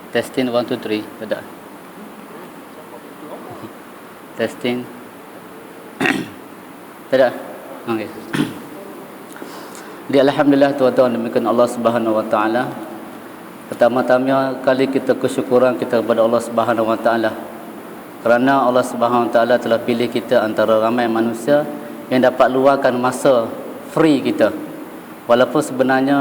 Testing 1 2 3. Tak ada. Testing. Tak ada. Okey. Jadi alhamdulillah tuan-tuan demikian Allah Subhanahu wa taala. Pertama-tama kali kita kesyukuran kita kepada Allah Subhanahu wa taala. Kerana Allah Subhanahu wa taala telah pilih kita antara ramai manusia yang dapat luangkan masa free kita. Walaupun sebenarnya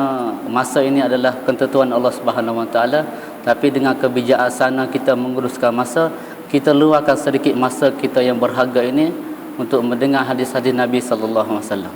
masa ini adalah ketentuan Allah Subhanahu wa taala, tapi dengan kebijaksanaan kita menguruskan masa, kita luangkan sedikit masa kita yang berharga ini untuk mendengar hadis-hadis Nabi sallallahu alaihi wasallam.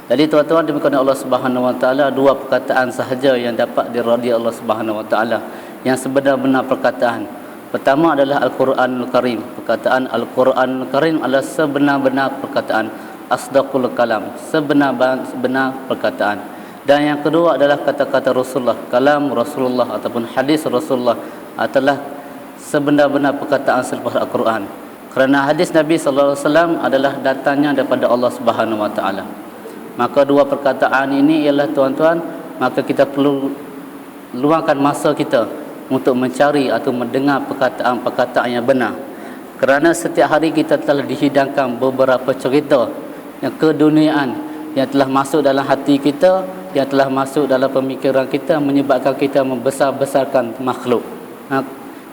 Jadi tuan-tuan demikian Allah Subhanahu wa taala, dua perkataan sahaja yang dapat diradhi Allah Subhanahu wa taala, yang sebenar-benar perkataan. Pertama adalah Al-Quranul Karim. Perkataan Al-Quranul Karim adalah sebenar-benar perkataan, asdaqul kalam, sebenar-benar perkataan. Dan yang kedua adalah kata-kata Rasulullah, kalam Rasulullah ataupun hadis Rasulullah adalah sebenar-benar perkataan selepas Al-Quran. Kerana hadis Nabi sallallahu alaihi wasallam adalah datangnya daripada Allah Subhanahu wa taala. Maka dua perkataan ini ialah tuan-tuan, maka kita perlu luangkan masa kita untuk mencari atau mendengar perkataan-perkataan yang benar. Kerana setiap hari kita telah dihidangkan beberapa cerita yang keduniaan yang telah masuk dalam hati kita, yang telah masuk dalam pemikiran kita, menyebabkan kita membesar-besarkan makhluk.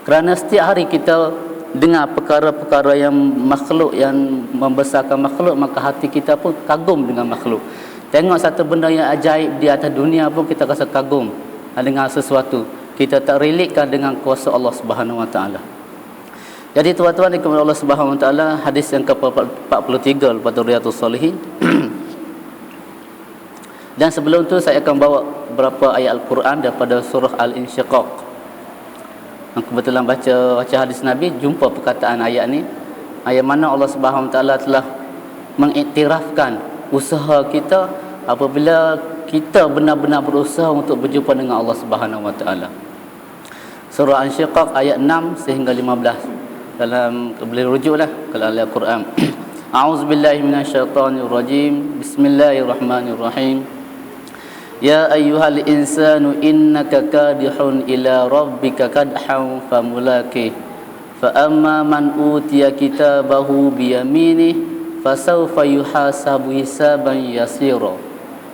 Kerana setiap hari kita dengar perkara-perkara yang makhluk, yang membesarkan makhluk, maka hati kita pun kagum dengan makhluk. Tengok satu benda yang ajaib di atas dunia pun kita rasa kagum dengan sesuatu. Kita tak relatekan dengan kuasa Allah Subhanahu wa taala. Jadi tuan-tuan kepada Allah Subhanahu wa taala, hadis yang ke-43 lepas Riyadhus Shalihin. Dan sebelum tu saya akan bawa beberapa ayat Al-Quran daripada surah Al-Insyiqaq. Kebetulan baca hadis Nabi, jumpa perkataan ayat ni, ayat mana Allah Subhanahu wa taala telah mengiktirafkan usaha kita apabila kita benar-benar berusaha untuk berjumpa dengan Allah Subhanahu wa taala. Surah Al-Insyiqaq ayat 6 sehingga 15. Dalam boleh rujuklah kalau Al-Quran. A'udzubillahi minasyaitonirrajim. Bismillahirrahmanirrahim. Ya ayyuhal insanu innaka kadihun ila rabbika kadhan famulaqih. Fa amma man utiya kitabahu biyaminih fasawfa yuhasabu hisaban yasira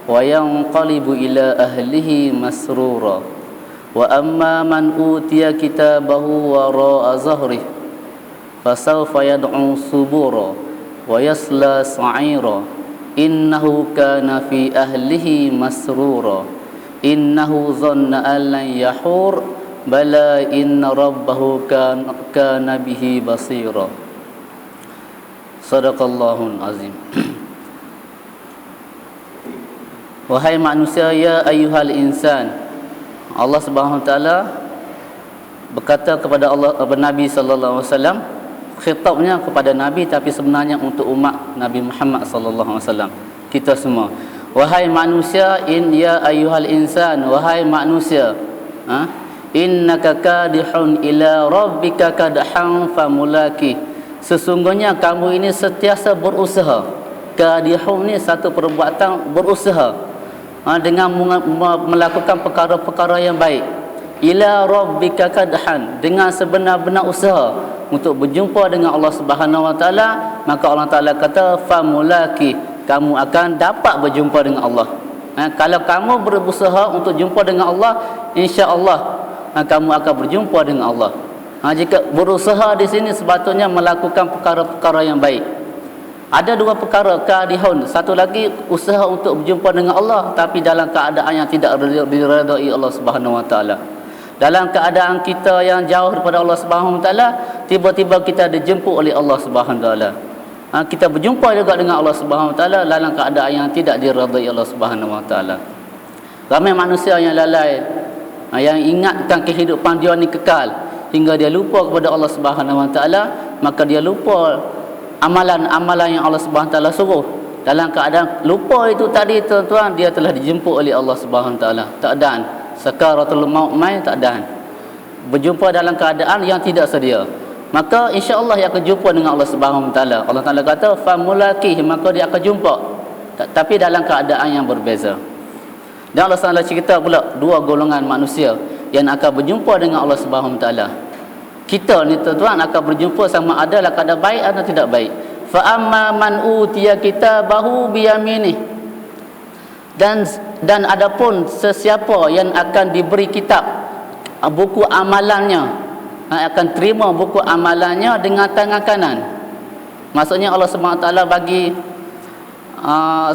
wa yanqalibu ila ahlihi masrura. Wa amma man utiya kitabahu wara'a zahrihi fasawfa yad'u subura wa yasla sa'ira innahu kana fi ahlihi masrura innahu dhanna an lan yahur bala inna rabbahu kana bihi basira. Sadaqallahul azim. Wahai manusia, ya ayyuhal insan, Allah Subhanahu wa taala berkata kepada Nabi sallallahu alaihi wasallam, khitabnya kepada Nabi tapi sebenarnya untuk umat Nabi Muhammad sallallahu alaihi wasallam, kita semua. Wahai manusia, ya ayyuhal insan, wahai manusia, innaka kadihun ila rabbika kadhan famulaqih. Sesungguhnya kamu ini sentiasa berusaha. Kadihun ni satu perbuatan berusaha dengan melakukan perkara-perkara yang baik. Ila rabbika kadhan, dengan sebenar-benar usaha untuk berjumpa dengan Allah Subhanahu wa taala, maka Allah Taala kata famulaqih, kamu akan dapat berjumpa dengan Allah. Kalau kamu berusaha untuk jumpa dengan Allah, insya-Allah kamu akan berjumpa dengan Allah. Jika berusaha di sini sepatutnya melakukan perkara-perkara yang baik. Ada dua perkara kadihun, satu lagi usaha untuk berjumpa dengan Allah tapi dalam keadaan yang tidak diredai Allah Subhanahu wa taala. Dalam keadaan kita yang jauh daripada Allah Subhanahu wa taala, tiba-tiba kita dijemput oleh Allah Subhanahu wa taala. Kita berjumpa juga dengan Allah Subhanahu wa taala dalam keadaan yang tidak diredai Allah Subhanahu wa taala. Ramai manusia yang lalai, yang ingatkan kehidupan dia ni kekal hingga dia lupa kepada Allah Subhanahu wa taala, maka dia lupa amalan-amalan yang Allah Subhanahu wa taala suruh. Dalam keadaan lupa itu tadi tuan-tuan, dia telah dijemput oleh Allah Subhanahu wa taala. Takdan sakaratul maut mai, takdan berjumpa dalam keadaan yang tidak sedia, maka insya-Allah dia akan jumpa dengan Allah Subhanahu wa taala. Allah Taala kata famulaqih, maka dia akan jumpa tapi dalam keadaan yang berbeza. Dan Allah Taala cerita pula dua golongan manusia yang akan berjumpa dengan Allah Subhanahu Wa Taala. Kita ni tuan-tuan akan berjumpa sama ada dalam keadaan baik atau tidak baik. Fa amma man utiya kitabahu biyaminih. Dan adapun sesiapa yang akan diberi kitab, buku amalannya, akan terima buku amalannya dengan tangan kanan. Maksudnya Allah Subhanahu Wa Taala bagi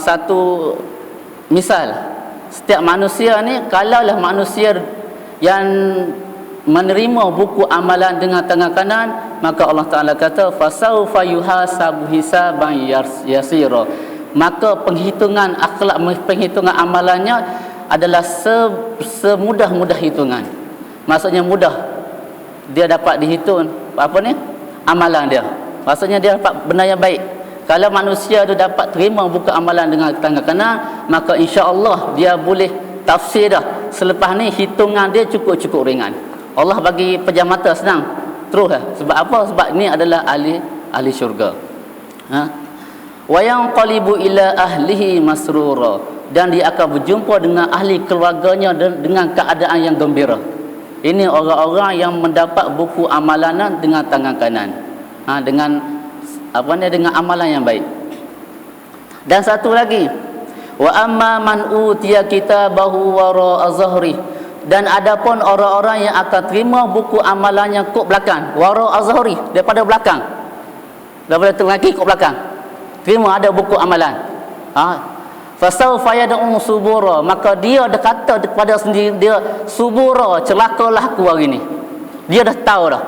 satu misal. Setiap manusia ni, kalaulah manusia yang menerima buku amalan dengan tangan kanan, maka Allah Ta'ala kata fasaufa yuhasabu hisaban yasira, maka penghitungan akhlak, penghitungan amalannya adalah semudah-mudah hitungan. Maksudnya mudah, dia dapat dihitung apa ni amalan dia. Maksudnya dia dapat benda yang baik. Kalau manusia tu dapat terima buku amalan dengan tangan kanan, maka insya-Allah dia boleh tafsir dah. Selepas ni hitungan dia cukup-cukup ringan. Allah bagi pejam mata senang. Terus lah. Sebab apa? Sebab ni adalah ahli syurga. Wa yanqalibu ila ahlihi masrura, dan dia akan berjumpa dengan ahli keluarganya dengan keadaan yang gembira. Ini orang-orang yang mendapat buku amalan dengan tangan kanan. Dengan apa ni, dengan amalan yang baik. Dan satu lagi, wa amma man utiya kitabahu wara'a zahri, dan adapun orang-orang yang akan terima buku amalannya kok belakang, wara'a zahri, daripada belakang, daripada tengaki kok belakang, terima ada buku amalan. Fasawfa yad'u subura, maka dia dah kata kepada sendiri dia, subura, celakalah aku hari ni. Dia dah tahu dah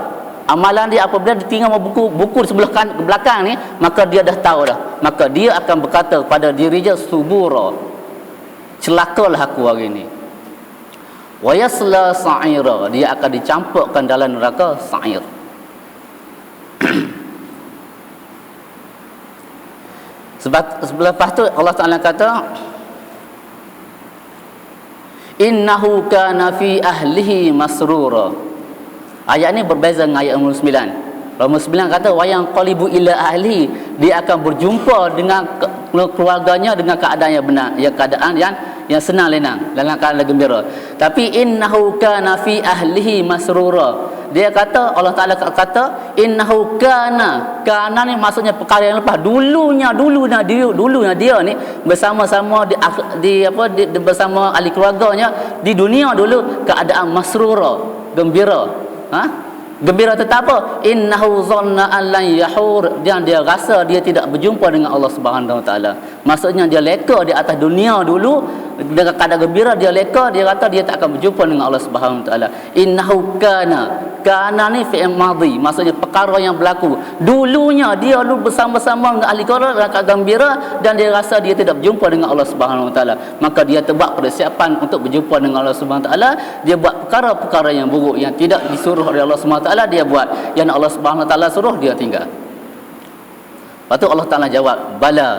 amalan dia. Apabila dia tinggal buku di sebelah belakang ni, maka dia dah tahu dah. Maka dia akan berkata kepada dirinya, subura, celakalah aku hari ni. Wa yasla sa'ira, dia akan dicampurkan dalam neraka sa'ir. Sebab lepas tu Allah Ta'ala kata, innahu kana fi ahlihi masrura. Ayat ni berbeza dengan ayat nomor 9. Nomor 9 kata wayang qalibu ila ahli, dia akan berjumpa dengan keluarganya dengan keadaan yang benar, ya keadaan yang senang lenang, dalam keadaan gembira. Tapi innahu kana fi ahlihi masrura, dia kata, Allah Taala kata innahu kana ni maksudnya perkara yang lepas. Dulunya dia ni bersama-sama bersama ahli keluarganya di dunia dulu keadaan masrura, gembira. Gembira tentang apa? Innahu zanna an lan yahur, dan dia rasa dia tidak berjumpa dengan Allah Subhanahu Wa Taala. Maksudnya dia leka di atas dunia dulu dengan keadaan gembira, dia leka, dia kata dia tak akan berjumpa dengan Allah Subhanahu Wa Taala. Innahu kana ni fi'il madhi, maksudnya perkara yang berlaku. Dulunya dia dulu bersama-sama dengan ahli keluarga dengan keadaan gembira, dan dia rasa dia tidak berjumpa dengan Allah Subhanahu Wa Taala. Maka dia buat persiapan untuk berjumpa dengan Allah Subhanahu Wa Taala. Dia buat perkara-perkara yang buruk yang tidak disuruh oleh Allah Subhanahu Wa Taala, dia buat. Yang Allah Subhanahu Wa Taala suruh, dia tinggal. Lepas tu Allah Taala jawab, bala,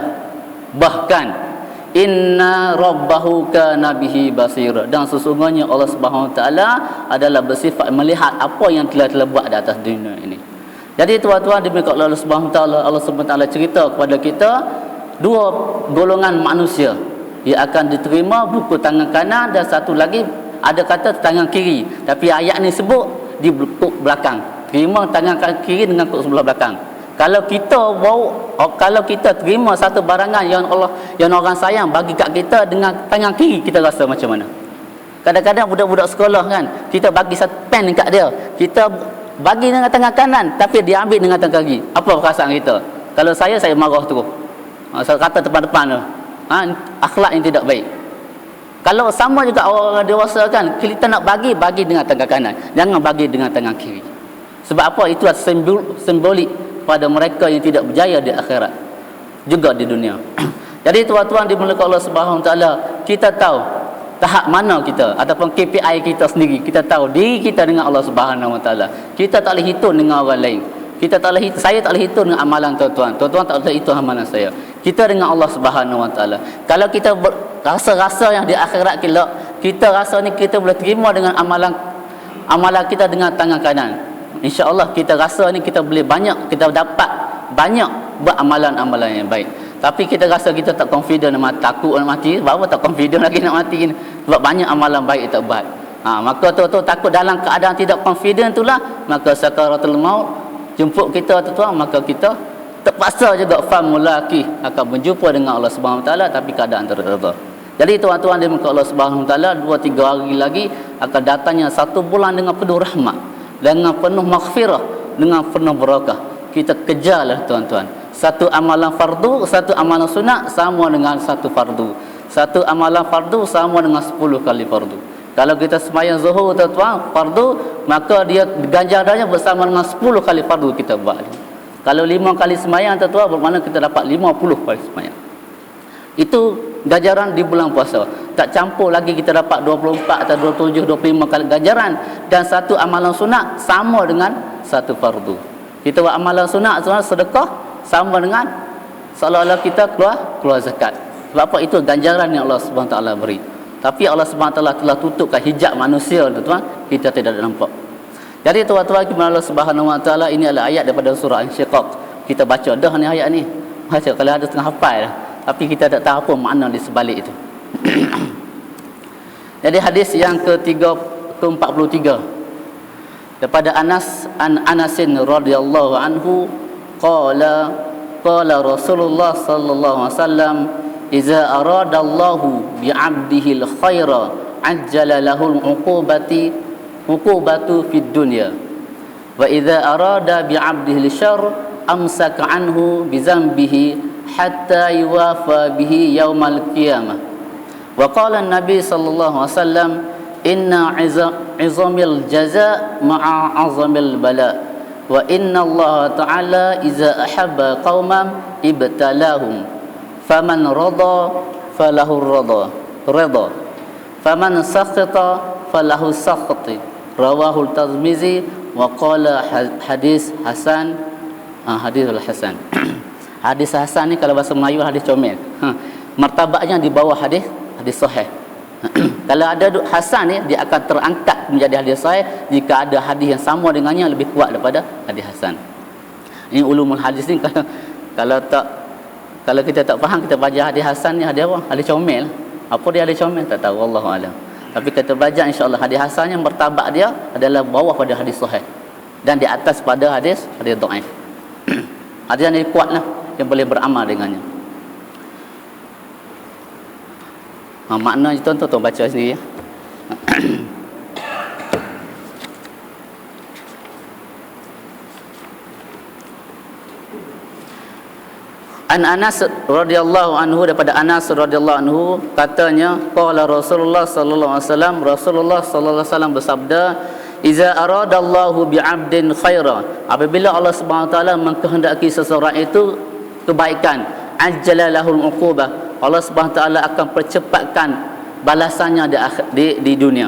bahkan inna rabbahu kana bihi basira, dan sesungguhnya Allah Subhanahu Wa Taala adalah bersifat melihat apa yang telah buat di atas dunia ini. Jadi tuan-tuan diberkati Allah Subhanahu Wa Taala, Allah Subhanahu Wa Taala cerita kepada kita dua golongan manusia yang akan diterima buku tangan kanan, dan satu lagi ada kata tangan kiri, tapi ayat ni sebut di kuk belakang, terima tangan kiri dengan kuk sebelah belakang. Kalau kita terima satu barangan yang orang sayang bagi kat kita dengan tangan kiri, kita rasa macam mana? Kadang-kadang budak-budak sekolah kan, kita bagi satu pen dekat dia, kita bagi dengan tangan kanan, tapi dia ambil dengan tangan kiri. Apa perasaan kita? Kalau saya marah terus. Saya kata depan-depan tu, akhlak yang tidak baik. Kalau sama juga orang dewasa kan, kita nak bagi dengan tangan kanan, jangan bagi dengan tangan kiri. Sebab apa? Itulah simbolik pada mereka yang tidak berjaya di akhirat juga di dunia. Jadi tuan-tuan dimuliakan Allah Subhanahu Wa Taala, kita tahu tahap mana kita ataupun KPI kita sendiri. Kita tahu diri kita dengan Allah Subhanahu Wa Taala. Kita tak boleh hitung dengan orang lain. Saya tak boleh hitung dengan amalan tuan-tuan. Tuan-tuan tak boleh hitung amalan saya. Kita dengan Allah Subhanahu Wa Taala. Kalau kita rasa-rasa yang di akhirat kita rasa ni kita boleh terima dengan amalan kita dengan tangan kanan. InsyaAllah kita rasa ni kita boleh kita dapat banyak buat amalan-amalan yang baik. Tapi kita rasa kita tak confident, takut nak mati. Sebab apa tak confident lagi nak mati ni? Sebab banyak amalan baik tak buat. Maka tuan-tuan takut dalam keadaan tidak confident itulah, maka sakaratul maut jemput kita tuan-tuan, maka kita terpaksa juga famulaki akan berjumpa dengan Allah Subhanahu Wa Taala, tapi keadaan terreda. Jadi tuan-tuan di muka Allah Subhanahu Wa Taala 2-3 hari lagi akan datangnya satu bulan dengan penuh rahmat, dengan penuh maghfirah, dengan penuh barakah. Kita kejarlah tuan-tuan. Satu amalan fardu, satu amalan sunat sama dengan satu fardu. Satu amalan fardu sama dengan 10 kali fardu. Kalau kita sembahyang zuhur tuan-tuan fardu, maka dia ganjarannya bersama dengan 10 kali fardu kita buat. Kalau 5 kali sembahyang tuan-tuan, bermakna kita dapat 50 kali sembahyang. Itu ganjaran di bulan puasa. Tak campur lagi kita dapat 24 atau 27, 25 kali ganjaran. Dan satu amalan sunat sama dengan satu fardu. Kita buat amalan sunat, sedekah sama dengan seolah-olah kita keluar zakat. Sebab apa? Itu ganjaran yang Allah Subhanahu Wa Taala beri. Tapi Allah Subhanahu Wa Taala telah tutupkan hijab manusia tuan-tuan, kita tidak nampak. Jadi tuan-tuan Allah Subhanahu Wa Taala, ini adalah ayat daripada surah An-Syiqaq. Kita baca dah ni ayat ni. Baca kalau ada tengah hafal dah. Tapi kita tak tahu apa makna di sebalik itu. Jadi hadis yang ke-43 daripada Anasin radhiyallahu anhu qala Rasulullah sallallahu alaihi wasallam, iza aradallahu bi'abdihi al-khaira ajjala lahu al-uqubatu fid dunya, wa iza arada bi'abdihi al-syarr amsaka anhu bi zambihi hatta yuwafa bihi yaumal qiyamah. Wa qala an-nabi sallallahu alaihi wasallam, inna 'izamil jazaa ma'a 'azamil bala, wa inna Allah ta'ala iza ahabba qauman ibtalahum, faman rada falahu rida, faman sakhata falahu sakhati. Rawahul Tirmizi wa qala hadis hasan. Hadis hasan. Hadis hasan ni kalau bahasa Melayu hadis comel. Martabatnya di bawah hadis sahih. Kalau ada hasan ni, dia akan terangkat menjadi hadis sahih jika ada hadis yang sama dengannya lebih kuat daripada hadis hasan. Ini ulumul hadis ni, kalau kita tak faham, kita baca hadis hasan ni hadis apa? Hadis comel. Apa dia hadis comel? Tak tahu, wallahu alam. Tapi kita baca insya-Allah hadis hasannya martabat dia adalah bawah pada hadis sahih dan di atas pada hadis dhaif. Hadis yang kuatlah yang boleh beramal dengannya. Maknanya tuan-tuan baca sendiri ya. An Anas radhiyallahu anhu, daripada Anas radhiyallahu anhu katanya, qala Rasulullah sallallahu alaihi wasallam, Rasulullah sallallahu alaihi wasallam bersabda, iza aradallahu bi'abdin khaira, apabila Allah Subhanahu wa taala mengkehendaki seseorang itu kebaikan, ajjala lahul uqubah, Allah Subhanahu wa taala akan percepatkan balasannya di dunia.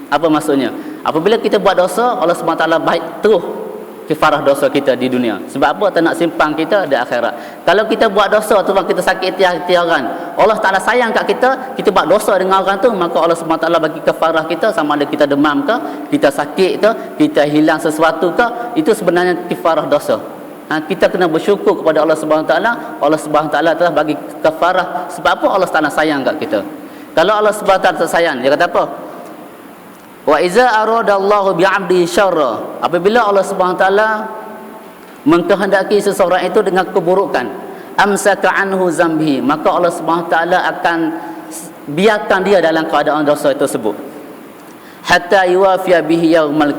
Apa maksudnya? Apabila kita buat dosa, Allah Subhanahu wa taala baik terus kifarah dosa kita di dunia. Sebab apa? Tak nak simpang kita di akhirat. Kalau kita buat dosa tu, kita sakit hati orang, Allah Taala sayang kat kita, kita buat dosa dengan orang tu, maka Allah Subhanahu taala bagi kafarah kita, sama ada kita demam ke, kita sakit ke, kita hilang sesuatu ke, itu sebenarnya kifarah dosa. Kita kena bersyukur kepada Allah Subhanahu taala. Allah Subhanahu taala telah bagi kafarah. Sebab apa? Allah Taala sayang kat kita. Kalau Allah Subhanahu taala tak sayang, dia kata apa? Wa iza aradallahu bi'abdi syarra, apabila Allah Subhanahu taala mengkehendaki seseorang itu dengan keburukan, amsaka anhu zambi, maka Allah Subhanahu taala akan biarkan dia dalam keadaan dosa tersebut, hatta yuwafiya bihi yaumal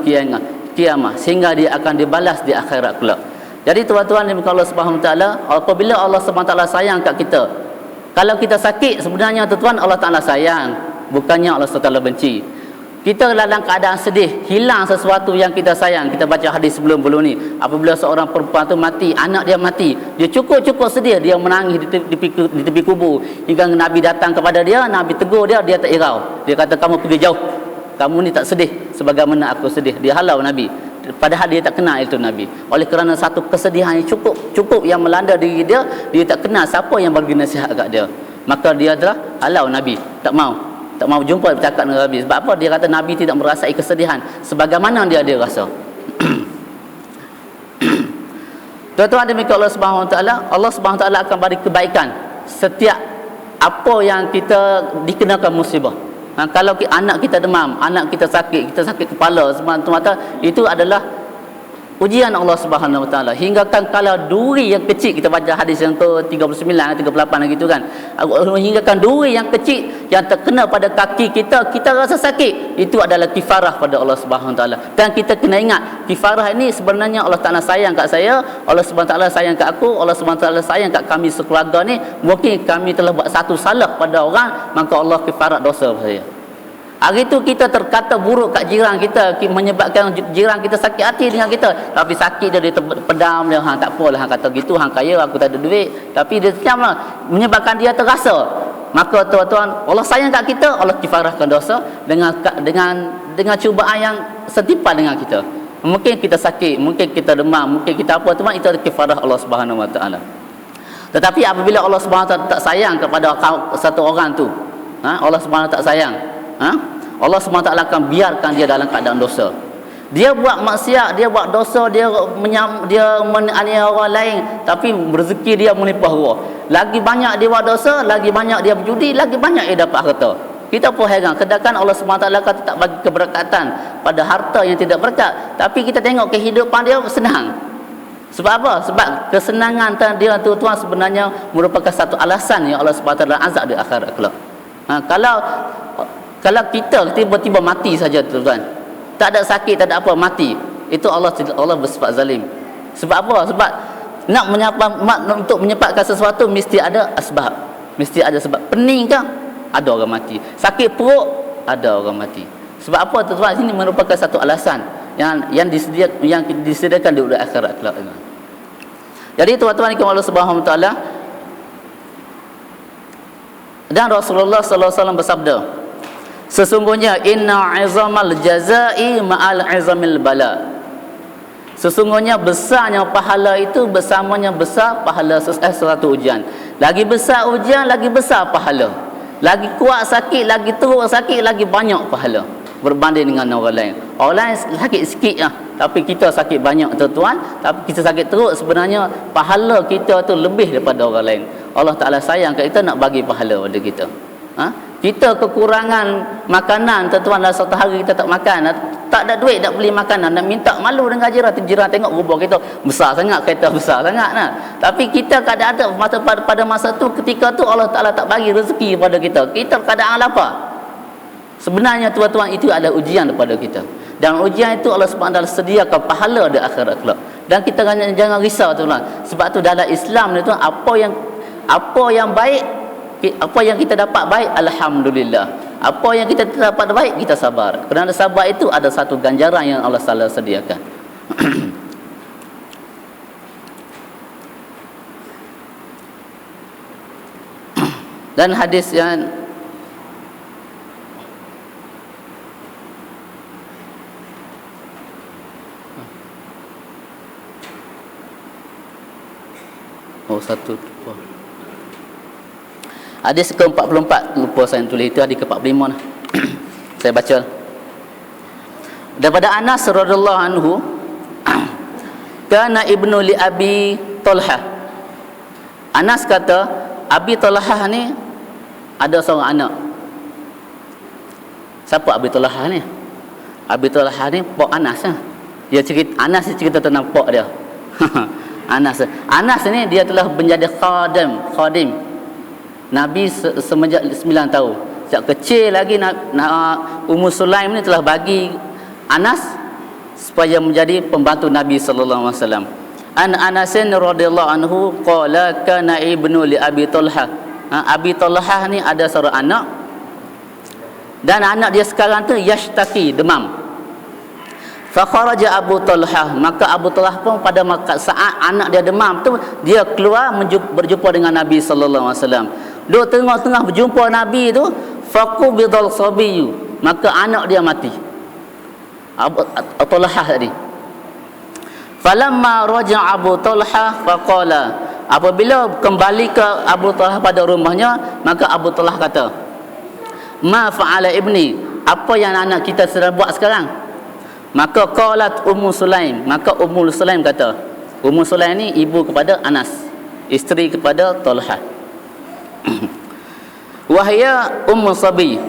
qiyamah, sehingga dia akan dibalas di akhirat kelak. Jadi tuan-tuan di muka Allah Subhanahu taala, apabila Allah Subhanahu taala sayang kat kita, kalau kita sakit, sebenarnya tuan-tuan Allah Taala sayang, bukannya Allah Subhanahu taala benci. Kita dalam keadaan sedih, hilang sesuatu yang kita sayang. Kita baca hadis sebelum ni, apabila seorang perempuan tu mati, anak dia mati, dia cukup sedih, dia menangis di tepi kubur, hingga Nabi datang kepada dia, Nabi tegur dia, dia tak irau. Dia kata, kamu pergi jauh, kamu ni tak sedih sebagaimana aku sedih. Dia halau Nabi, padahal dia tak kenal itu Nabi. Oleh kerana satu kesedihan yang cukup yang melanda diri dia, dia tak kenal siapa yang bagi nasihat kat dia, maka dia adalah halau Nabi, tak mau jumpa bercakap dengan Nabi. Sebab apa? Dia kata Nabi tidak merasai kesedihan sebagaimana dia rasa. Tuan-tuan demikian Allah Subhanahu wa taala, Allah Subhanahu wa taala akan beri kebaikan setiap apa yang kita dikenakan musibah. Kalau anak kita demam, anak kita sakit kepala semata-mata, itu adalah ujian Allah Subhanahu Wa Taala. Hinggakan kalau duri yang kecil, kita baca hadis yang ke-39 38 gitu kan, hinggakan duri yang kecil yang terkena pada kaki kita, kita rasa sakit, itu adalah kifarah pada Allah Subhanahu Wa Taala. Dan kita kena ingat, kifarah ini sebenarnya Allah Taala sayang kat saya, Allah Subhanahu Wa Taala sayang kat aku, Allah Subhanahu Wa Taala sayang kat kami sekeluarga ni. Mungkin kami telah buat satu salah pada orang, maka Allah kifarah dosa pada saya. Hari itu kita terkata buruk kat jiran kita, menyebabkan jiran kita sakit hati dengan kita. Tapi sakit dia terpedam dia, tak apalah, kata gitu, hang kaya, aku tak ada duit. Tapi dia macamlah, menyebabkan dia terasa. Maka tuan-tuan, Allah sayang kat kita, Allah kifarahkan dosa dengan cubaan yang setimpal dengan kita. Mungkin kita sakit, mungkin kita demam, mungkin kita apa, teman, itu adalah kifarah Allah Subhanahu Wa Taala. Tetapi apabila Allah Subhanahu Wa Taala tak sayang kepada satu orang tu, Allah Subhanahu Wa Taala tak sayang, Allah SWT akan biarkan dia dalam keadaan dosa. Dia buat maksiat, dia buat dosa, dia menganiaya orang lain, tapi rezeki dia melimpah ruah. Lagi banyak dia buat dosa, lagi banyak dia berjudi, lagi banyak dia dapat harta. Kita pun heran, sedangkan Allah SWT kata tak bagi keberkatan pada harta yang tidak berkat, tapi kita tengok kehidupan dia senang. Sebab apa? Sebab kesenangan dia tuan-tuan sebenarnya merupakan satu alasan yang Allah SWT azab di akhirat kelak. Kalau kita tiba-tiba mati saja tuan-tuan, tak ada sakit, tak ada apa, mati, itu Allah bersifat zalim. Sebab apa? Sebab untuk menyebabkan sesuatu mesti ada asbab, mesti ada sebab. Pening ke? Ada orang mati. Sakit perut? Ada orang mati. Sebab apa tuan-tuan? Ini merupakan satu alasan yang disediakan di akhirat kelak. Jadi tuan-tuan ikhwan Allah Subhanahu Wa Taala, dan Rasulullah sallallahu alaihi wasallam bersabda, sesungguhnya inna 'izamal jazai ma'al 'izamil bala. Sesungguhnya besarnya pahala itu bersamanya besar pahala suatu ujian. Lagi besar ujian, lagi besar pahala. Lagi kuat sakit, lagi teruk sakit, lagi banyak pahala berbanding dengan orang lain. Orang lain sakit sikit lah, tapi kita sakit banyak tuan-tuan. Tapi kita sakit teruk, sebenarnya pahala kita tu lebih daripada orang lain. Allah Ta'ala sayang kat kita, nak bagi pahala pada kita. Kita kekurangan makanan tuan-tuan, dalam satu hari kita tak makan, tak ada duit nak beli makanan, nak minta, malu dengan jiran tengok rumah kita besar sangat, kereta besar sangat tapi kita keadaan pada masa tu, ketika tu Allah Ta'ala tak bagi rezeki pada kita, kita keadaan lapar. Sebenarnya tuan-tuan, itu adalah ujian kepada kita, dan ujian itu Allah SWT sediakan pahala di akhirat kelak. Dan kita jangan risau tuan-tuan. Sebab tu dalam Islam ni tuan, apa yang baik, apa yang kita dapat baik, alhamdulillah. Apa yang kita dapat baik, kita sabar. Kerana sabar itu ada satu ganjaran yang Allah Taala sediakan. Dan hadis yang satu hadis ke-44, lupa saya tulis, itu hadis ke-45 lah. Saya baca daripada Anas radhiyallahu anhu, kana ibnu li Abi Talhah. Anas kata, Abi Talhah ni ada seorang anak. Siapa Abi Talhah ni? Abi Talhah ni pak Anas lah. Anas cerita tentang pak dia. Anas ni dia telah menjadi khadim Nabi semenjak 9 tahun. Sejak kecil lagi Ummu Sulaim ni telah bagi Anas supaya menjadi pembantu Nabi sallallahu alaihi wasallam. Anas radhiyallahu anhu qala kana ibnu li Abi Talhah. Abi Talhah ni ada seorang anak, dan anak dia sekarang tu yashtaki, demam. Fa kharaja Abu Talhah, maka Abu Talhah pun pada saat anak dia demam tu, dia keluar berjumpa dengan Nabi sallallahu alaihi wasallam. Dua tengah-tengah berjumpa Nabi tu, faqubidal sabiyyu, maka anak dia mati. Abu Talhah tadi. Falamma raja'a Abu Talhah faqala, apabila kembali ke Abu Talhah pada rumahnya, maka Abu Talhah kata, ma fa'ala ibni, apa yang anak kita sedang buat sekarang? Maka qalat Ummu Sulaim, maka Ummu Sulaim kata, Ummu Sulaim ni ibu kepada Anas, isteri kepada Talhah. Wahya Ummu Sabi,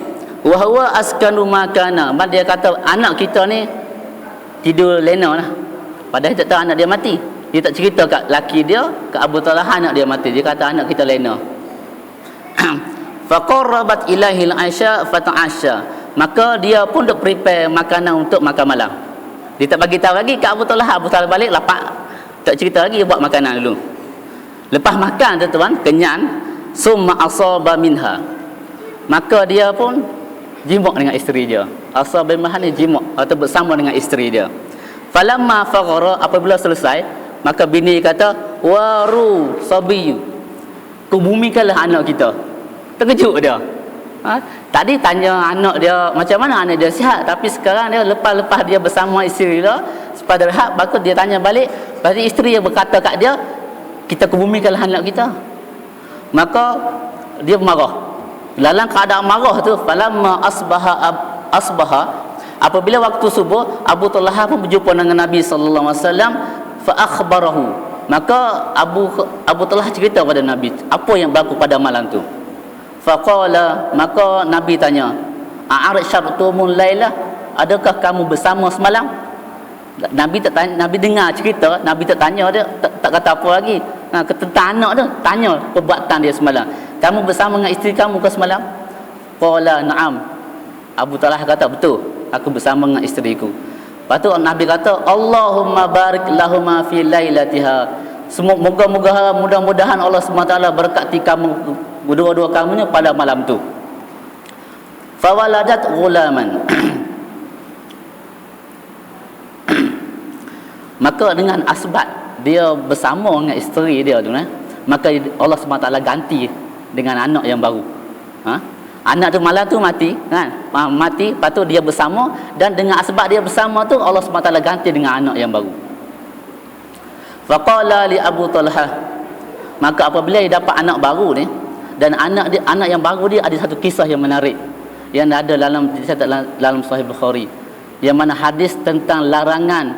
wa huwa askanu makana. Dia kata anak kita ni tidur lena lah. Padahal tak tahu anak dia mati. Dia tak cerita kat laki dia, kat Abu Talha anak dia mati. Dia kata anak kita lena. Faqarrabat ilahil aisha fata'asha. Maka dia pun dah prepare makanan untuk makan malam. Dia tak bagi tahu lagi kat Abu Talha. Abu Talha balik lapak. Tak cerita lagi, buat makanan dulu. Lepas makan tuan-tuan, kenyang, summa asaba minha. Maka dia pun jimuk dengan isteri dia. Asaba minha ni jimuk atau bersama dengan isteri dia. Falamma faghara, apabila selesai, maka bini kata, waru sabiyu, kubumikanlah anak kita. Terkejut dia. Tadi tanya anak dia macam mana, anak dia sihat, tapi sekarang dia lepas dia bersama isteri dia pada rehat, maka dia tanya balik. Berarti isteri yang berkata kat dia, kita kebumikanlah anak kita. Maka dia marah. Dalam keadaan marah tu, falamma asbaha, apabila waktu subuh, Abu Talha pun berjumpa dengan Nabi sallallahu alaihi wasallam, fa akhbarahu. Maka Abu Talha cerita pada Nabi apa yang berlaku pada malam tu. Faqala, maka Nabi tanya, a'arsyartumul laila, adakah kamu bersama semalam? Nabi tak tanya, Nabi dengar cerita, Nabi tak tanya dia, tak kata apa lagi. Tentang anak dia, tanya perbuatan dia semalam. Kamu bersama dengan isteri kamu ke semalam? Qala na'am. Abu Talha kata, betul, aku bersama dengan isteriku. Lepas tu Nabi kata, Allahumma barik lahuma fi lailatiha. Moga-moga, mudah-mudahan Allah SWT berkati kamu, dua-dua kamunya pada malam tu. Fawaladat ghulaman. Maka dengan asbab dia bersama dengan isteri dia tu, maka Allah SWT ganti dengan anak yang baru. Anak tu malam tu mati kan? Mati, lepas tu dia bersama, dan dengan asbab dia bersama tu Allah SWT ganti dengan anak yang baru. Faqala li Abu Talha, maka apabila dia dapat anak baru ni, dan anak yang baru dia ada satu kisah yang menarik yang ada dalam Sahih Bukhari, yang mana hadis tentang larangan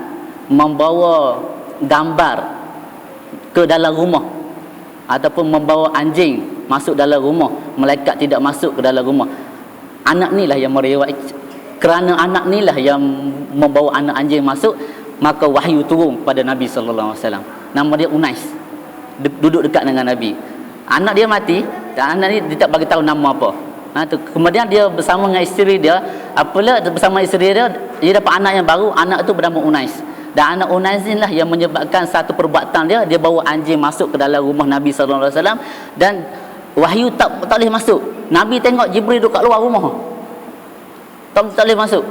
membawa gambar ke dalam rumah ataupun membawa anjing masuk dalam rumah, malaikat tidak masuk ke dalam rumah. Anak ni lah yang meriwayat, kerana anak ni lah yang membawa anak anjing masuk, maka wahyu turun pada Nabi sallallahu alaihi wasallam. Nama dia Unais, duduk dekat dengan Nabi. Anak dia mati, dan anak ni dia tak bagi tahu nama apa. Kemudian dia bersama dengan isteri dia. Apabila bersama isteri dia, dia dapat anak yang baru. Anak tu bernama Unais. Dan anak Unais ni lah yang menyebabkan satu perbuatan dia bawa anjing masuk ke dalam rumah Nabi sallallahu alaihi wasallam, dan wahyu tak boleh masuk. Nabi tengok Jibril duduk kat luar rumah, tak boleh masuk.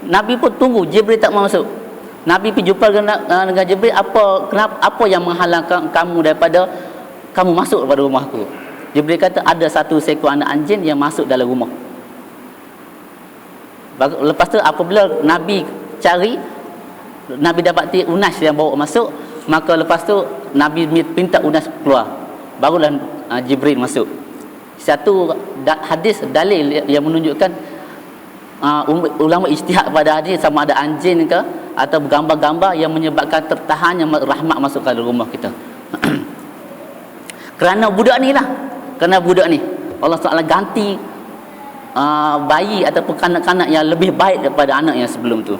Nabi pun tunggu, Jibril tak mau masuk. Nabi pergi jumpa dengan Jibril, apa yang menghalangkan kamu daripada kamu masuk kepada rumahku? Jibril kata, ada satu seekor anak anjing yang masuk dalam rumah. Lepas tu apabila Nabi cari, Nabi dapati Unais yang bawa masuk, maka lepas tu Nabi minta Unais keluar, barulah Jibril masuk. Satu hadis dalil yang menunjukkan ulama ijtihad pada hadis, sama ada anjing ke atau gambar-gambar yang menyebabkan tertahannya rahmat masuk ke dalam rumah kita. Kerana budak ni lah, kerana budak ni Allah SWT ganti bayi ataupun kanak-kanak yang lebih baik daripada anak yang sebelum tu.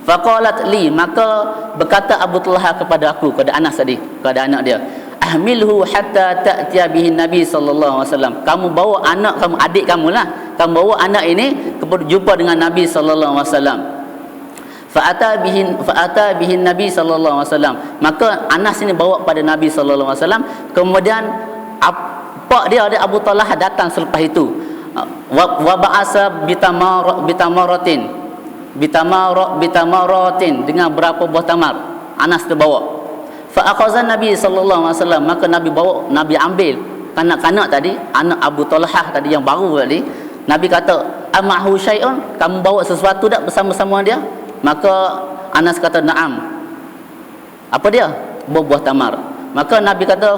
Faqalat li, maka berkata Abu Talha kepada aku, kepada Anas tadi, kepada anak dia, ahmilhu hatta ta'tiya bihi Nabi sallallahu alaihi wasallam. Kamu bawa anak kamu, adik kamu lah, kamu bawa anak ini kepada jumpa dengan Nabi sallallahu alaihi wasallam. Fa'ata bihi Nabi sallallahu alaihi wasallam. Maka Anas ini bawa pada Nabi sallallahu alaihi wasallam. Kemudian pak dia ada Abu Talha datang selepas itu. Wa ba'asa bitamaratin dengan berapa buah tamar. Anas terbawa. Fa akhazan Nabi sallallahu alaihi wasallam, maka Nabi bawa, Nabi ambil kanak-kanak tadi, anak Abu Talha tadi yang baru tadi. Nabi kata, amahu syai'un, kamu bawa sesuatu tak bersama-sama dia? Maka Anas kata, na'am. Apa dia? Buah tamar. Maka Nabi kata,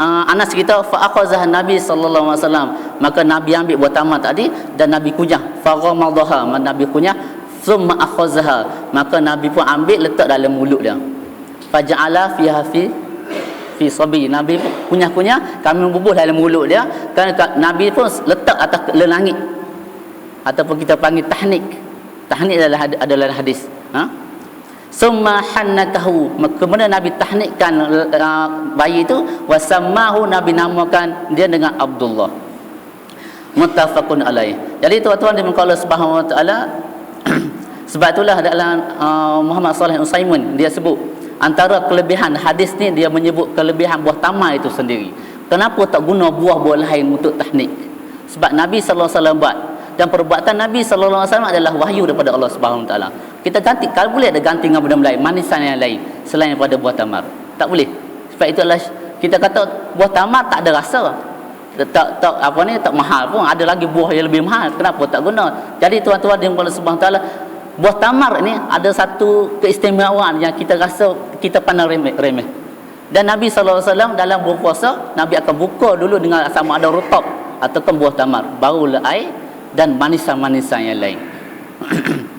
Anas kita, fa akhazah Nabi sallallahu alaihi wasallam, maka Nabi ambil buah tamar tadi dan Nabi kunyah. Fa ghamadha, Nabi kunyah, thumma akhazaha, maka Nabi pun ambil letak dalam mulut dia. Faja'ala fiha fi sabi. Nabi pun kunyah-kunyah, kami membubuh dalam mulut dia. Kerana Nabi pun letak atas langit, ataupun kita panggil tahnik. Tahnik adalah hadis. Summa hannakahu, kemudian Nabi tahnikkan bayi itu, wasammahu, Nabi namakan dia dengan Abdullah. Muttafaqun alaih. Jadi tuan-tuan dimuka Allah Subhanahu wa taala. Sebab itulah dalam Muhammad Salih Utsaimin dia sebut antara kelebihan hadis ni, dia menyebut kelebihan buah tamar itu sendiri. Kenapa tak guna buah-buah lain untuk tahnik? Sebab Nabi sallallahu alaihi wasallam buat, dan perbuatan Nabi sallallahu alaihi wasallam adalah wahyu daripada Allah Subhanahu wa taala. Kita ganti, kalau boleh ada ganti dengan benda lain, manisan yang lain selain daripada buah tamar. Tak boleh. Sebab itulah kita kata buah tamar tak ada rasa. Tak mahal pun, ada lagi buah yang lebih mahal. Kenapa tak guna? Jadi tuan-tuan yang Allah Subhanahu wa taala, buah tamar ni ada satu keistimewaan yang kita rasa kita pandang remeh. Dan Nabi sallallahu alaihi wasallam dalam berpuasa, Nabi akan buka dulu dengan sama ada rutab ataupun buah tamar, barulah air dan manisan-manisan yang lain.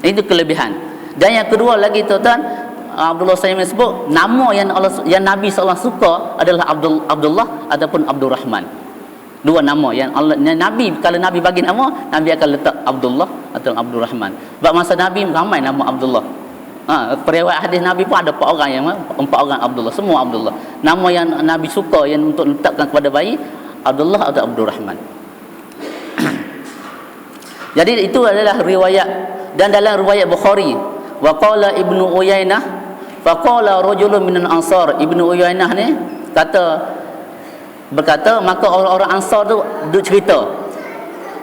Itu kelebihan. Dan yang kedua lagi tuan-tuan, Abdullah Saimin sebut nama yang Nabi sallallahu alaihi wasallam suka adalah Abdullah ataupun Abdul Rahman. Dua nama yang Nabi, kalau Nabi bagi nama, Nabi akan letak Abdullah atau Abdul Rahman. Sebab masa Nabi ramai nama Abdullah. Periwayat hadis Nabi pun ada 4 orang Abdullah, semua Abdullah. Nama yang Nabi suka yang untuk letakkan kepada bayi, Abdullah atau Abdul Rahman. Jadi itu adalah riwayat. Dan dalam riwayat Bukhari, wa qala Ibnu Uyainah fa qala rajulun minal ansar. Ibnu Uyainah ni berkata, maka orang-orang Ansar tu duk cerita,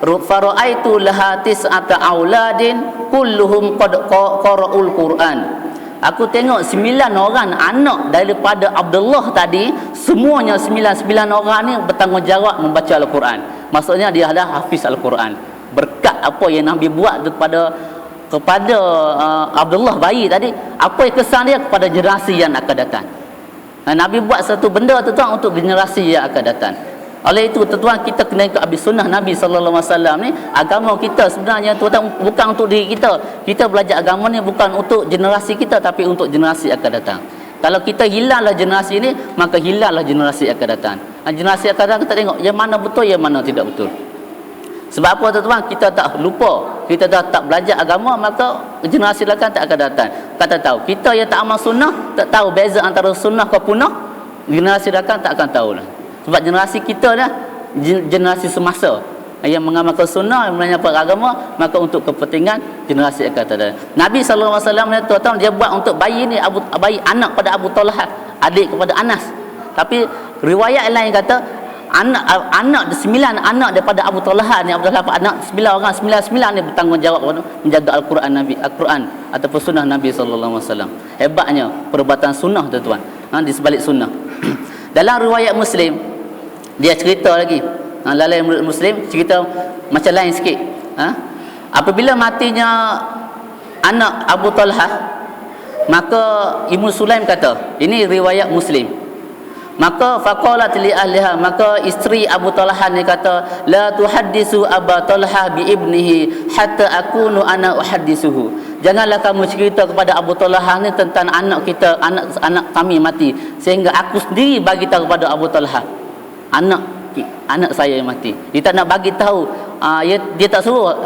fara'aitu laha tis'ata auladin kulluhum qad qara'ul Quran. Aku tengok 9 orang anak daripada Abdullah tadi, semuanya 9 orang ni bertanggungjawab membaca Al-Quran. Maksudnya dia adalah hafiz Al-Quran. Berkat apa yang Nabi buat kepada Abdullah bayi tadi, apa yang kesan dia kepada generasi yang akan datang. Nabi buat satu benda tu tuan untuk generasi yang akan datang. Oleh itu tuan, kita kena ikut habis sunnah Nabi sallallahu alaihi wasallam ni. Agama kita sebenarnya tuan bukan untuk diri kita. Kita belajar agama ni bukan untuk generasi kita, tapi untuk generasi akan datang. Kalau kita hilanglah generasi ni, maka hilanglah generasi akan datang. Generasi akan datang kita tengok yang mana betul, yang mana tidak betul. Sebab apa tuan-tuan? Kita tak lupa, kita dah tak belajar agama, maka generasi akan tak akan datang. Kata tahu, kita yang tak amal sunnah, tak tahu beza antara sunnah ke punah, generasi akan tak akan tahu lah. Sebab generasi kita dah generasi semasa yang mengamalkan sunnah, yang menyapa agama, maka untuk kepentingan generasi akan datang. Nabi sallallahu alaihi wasallam ni tuan-tuan, dia buat untuk bayi ni, bayi anak pada Abu Talha, adik kepada Anas. Tapi riwayat lain kata anak 9 anak daripada Abu Talha ni, Abu Talha anak 9 orang, 9 ni bertanggungjawab menjaga Al-Quran ataupun sunnah Nabi sallallahu alaihi wasallam. Hebatnya perbuatan sunnah tuan-tuan, di sebalik sunnah. Dalam riwayat Muslim dia cerita lagi, dalam Muslim cerita macam lain sikit. Apabila matinya anak Abu Talha, maka Ibnu Sulaim kata, ini riwayat Muslim, maka faqalat li ahliha, maka isteri Abu Talha ni kata, la tuhaddisu Abu Talha bi ibnihi hatta akunu ana uhaddisuhu. Janganlah kamu cerita kepada Abu Talha ni tentang anak kita, anak kami mati, sehingga aku sendiri bagi tahu kepada Abu Talha anak saya yang mati. Dia tak nak bagi tahu, dia tak suruh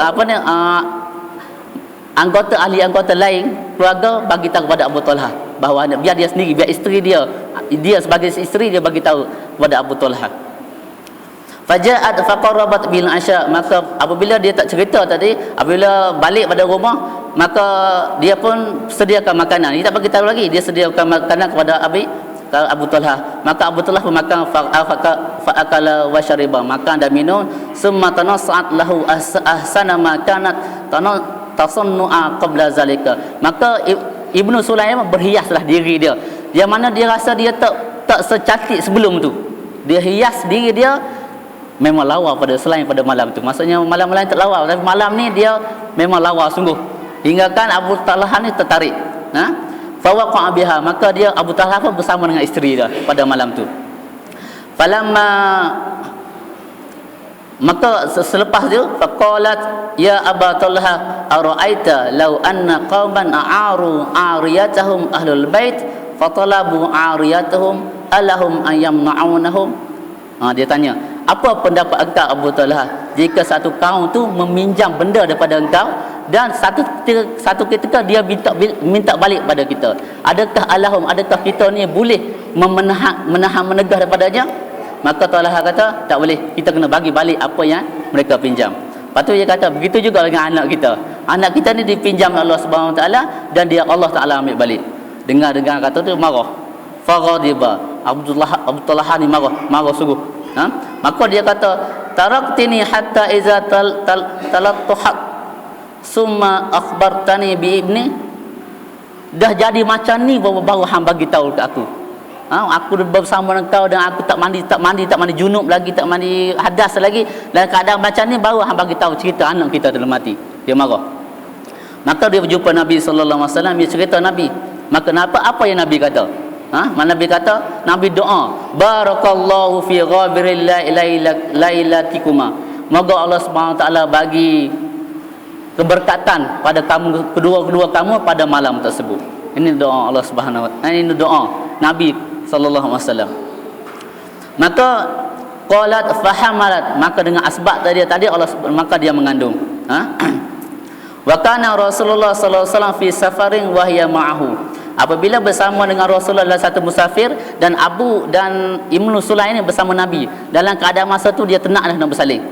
anggota lain keluarga bagi tahu kepada Abu Talha bahawa biar dia sendiri, biar isteri dia sebagai isteri dia bagi tahu kepada Abu Talha. Faja'at faqarabat bil asya, maka apabila dia tak cerita tadi, apabila balik pada rumah, maka dia pun sediakan makanan. Dia tak bagi tahu lagi, dia sediakan makanan kepada Abu Talha. Maka Abu Talha pun makan, fa'akala wa syariba, makan dan minum. Summa tanassa'at lahu ahsana ma kanat tasannu'a qabla zalika. Maka Ibnu Sulaim berhiaslah diri dia, yang mana dia rasa dia tak secantik sebelum tu. Dia hias diri dia memang lawa selain pada malam tu. Maksudnya malam lain tak lawa, tapi malam ni dia memang lawa sungguh. Hingga kan Abu Talha ni tertarik. Fawaqa'a biha, maka dia Abu Talha pun bersama dengan isteri dia pada malam tu. Falamma, maka selepas tu faqalat ya Abu Talha ara'aita law anna qauman a'aru 'ariyatahum ahlul bait fatalabu 'ariyatahum tas'alahum an yamna'unahum. Dia tanya, apa pendapat engkau Abu Talha jika satu kaum tu meminjam benda daripada engkau dan satu ketika dia minta balik pada kita, adakah alahum, adakah kita ni boleh menahan menegah daripadanya? Maka Talha kata tak boleh, kita kena bagi balik apa yang mereka pinjam. Lepas tu dia kata begitu juga dengan anak kita. Anak kita ni dipinjam Allah Subhanahu Wa Taala dan dia Allah Taala ambil balik. Dengar kata tu marah. Faghadiba. Abu Talha ni marah sungguh. Maka dia kata taraktini hatta iza talattuhat summa akhbartani bi ibni. Dah jadi macam ni baru hang bagi tahu kat aku. Aku bersama dengan kau dan aku tak mandi junub lagi, tak mandi hadas lagi, dan keadaan macam ni baru hang bagi tahu cerita anak kita telah mati. Dia marah. Maka dia berjumpa Nabi sallallahu alaihi wasallam, dia cerita Nabi. Maka apa yang Nabi kata? Nabi kata, Nabi doa, barakallahu fi ghabiril lailatikuma. Moga Allah Subhanahu taala bagi keberkatan pada kamu kedua kamu pada malam tersebut. Ini doa Allah Subhanahu wa taala. Ini doa Nabi sallallahu alaihi wasallam. Maka qalat fahamalat, maka dengan asbab tadi Allah, maka dia mengandung. Wa kana Rasulullah sallallahu alaihi wasallam fi safarin wa hiya ma'ahu. Apabila bersama dengan Rasulullah dalam satu musafir dan Abu dan Ibnu Sulaim ini bersama Nabi, dalam keadaan masa tu dia tenang dah nak bersalin.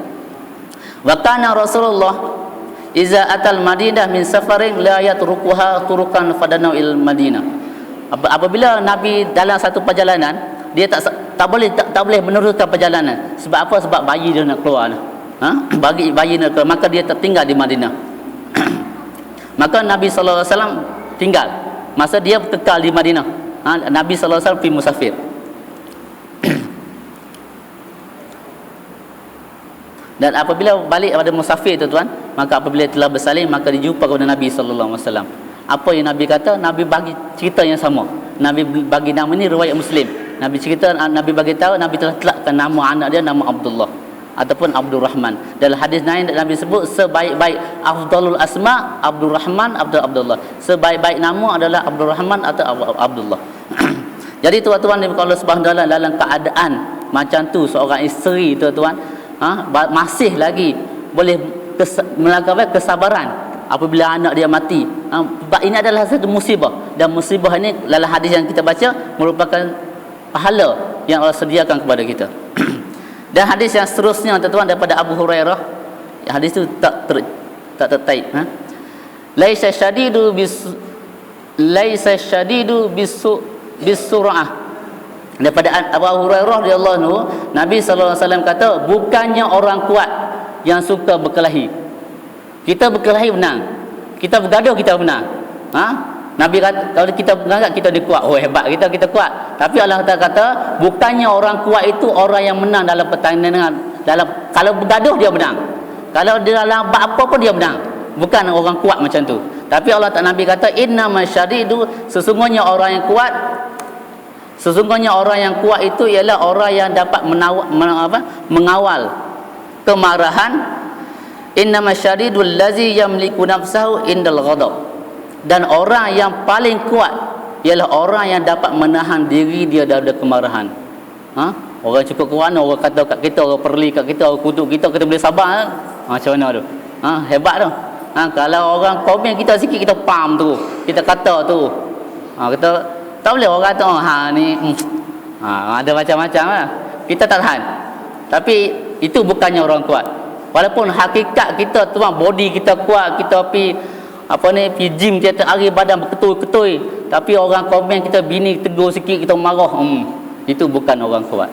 Wa kana Rasulullah iza atal Madinah min safarin la yatrukuha turukan fadanu il Madinah. Apabila Nabi dalam satu perjalanan, dia tak boleh meneruskan perjalanan. Sebab apa? Sebab bayi dia nak keluar. Bayi nak keluar, maka dia tertinggal di Madinah. Maka Nabi sallallahu alaihi wasallam tinggal. Masa dia kekal di Madinah. Nabi sallallahu alaihi wasallam pergi musafir. Dan apabila balik pada musafir tu tuan, maka apabila telah bersalin, maka dijumpa kepada Nabi sallallahu alaihi wasallam. Apa yang Nabi kata? Nabi bagi cerita yang sama. Nabi bagi nama ni riwayat Muslim. Nabi cerita, Nabi bagi tahu Nabi telah telakkan nama anak dia nama Abdullah ataupun Abdul Rahman. Dalam hadis lain Nabi sebut sebaik-baik afdalul asma Abdul Rahman Abdullah. Sebaik-baik nama adalah Abdul Rahman atau Abdullah. Jadi tuan-tuan Allah Subhanahu Wa Taala dalam keadaan macam tu seorang isteri tuan-tuan, masih lagi boleh melakukan kesabaran apabila anak dia mati. Sebab ini adalah satu musibah, dan musibah ini dalam hadis yang kita baca merupakan pahala yang Allah sediakan kepada kita. Dan hadis yang seterusnya tuan-tuan daripada Abu Hurairah, hadis itu tak tertaib. Laisa syadidu bisur'ah. Daripada Abu Hurairah radhiyallahu anhu, Nabi sallallahu alaihi wasallam kata, bukannya orang kuat yang suka berkelahi. Kita berkelahi menang, kita bergaduh kita menang. Nabi kata kalau kita menganggap kita kuat, hebat kita kuat. Tapi Allah kata bukannya orang kuat itu orang yang menang dalam pertandingan, kalau bergaduh dia menang, kalau dia dalam apa pun dia menang. Bukan orang kuat macam tu. Tapi Allah Nabi kata innamal syadidu, sesungguhnya orang yang kuat itu ialah orang yang dapat mengawal kemarahan. Innamal syadidul ladzi yamliku nafsahu indal ghadab. Dan orang yang paling kuat ialah orang yang dapat menahan diri dia daripada kemarahan. Orang cukup kuat, orang kata kat kita, orang perli kat kita, orang kutuk kita boleh sabar. Macam mana tu? Hebat tu. Kalau orang komen kita sikit, kita pam tu, kita kata tu, kita tak boleh orang kata ni ada macam-macam lah. Kita tak tahan. Tapi itu bukannya orang kuat. Walaupun hakikat kita tuan, body kita kuat, kita pergi pergi gym tiap hari badan berketui-ketui, tapi orang komen kita bini tegur sikit kita marah, itu bukan orang kuat.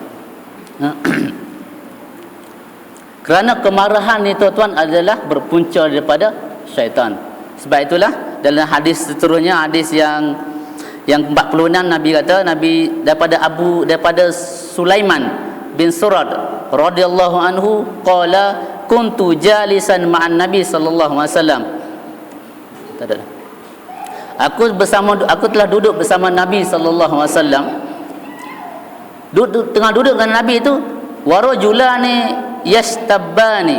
Kerana kemarahan ni tuan-tuan adalah berpunca daripada syaitan. Sebab itulah dalam hadis seterusnya, hadis yang 46 Nabi kata, daripada Sulaiman bin Surad radhiyallahu anhu qala kuntu jalisan ma'an Nabi sallallahu alaihi wasallam. Aku telah duduk bersama Nabi sallallahu alaihi wasallam. Tengah duduk dengan Nabi itu, warajulani yastabani.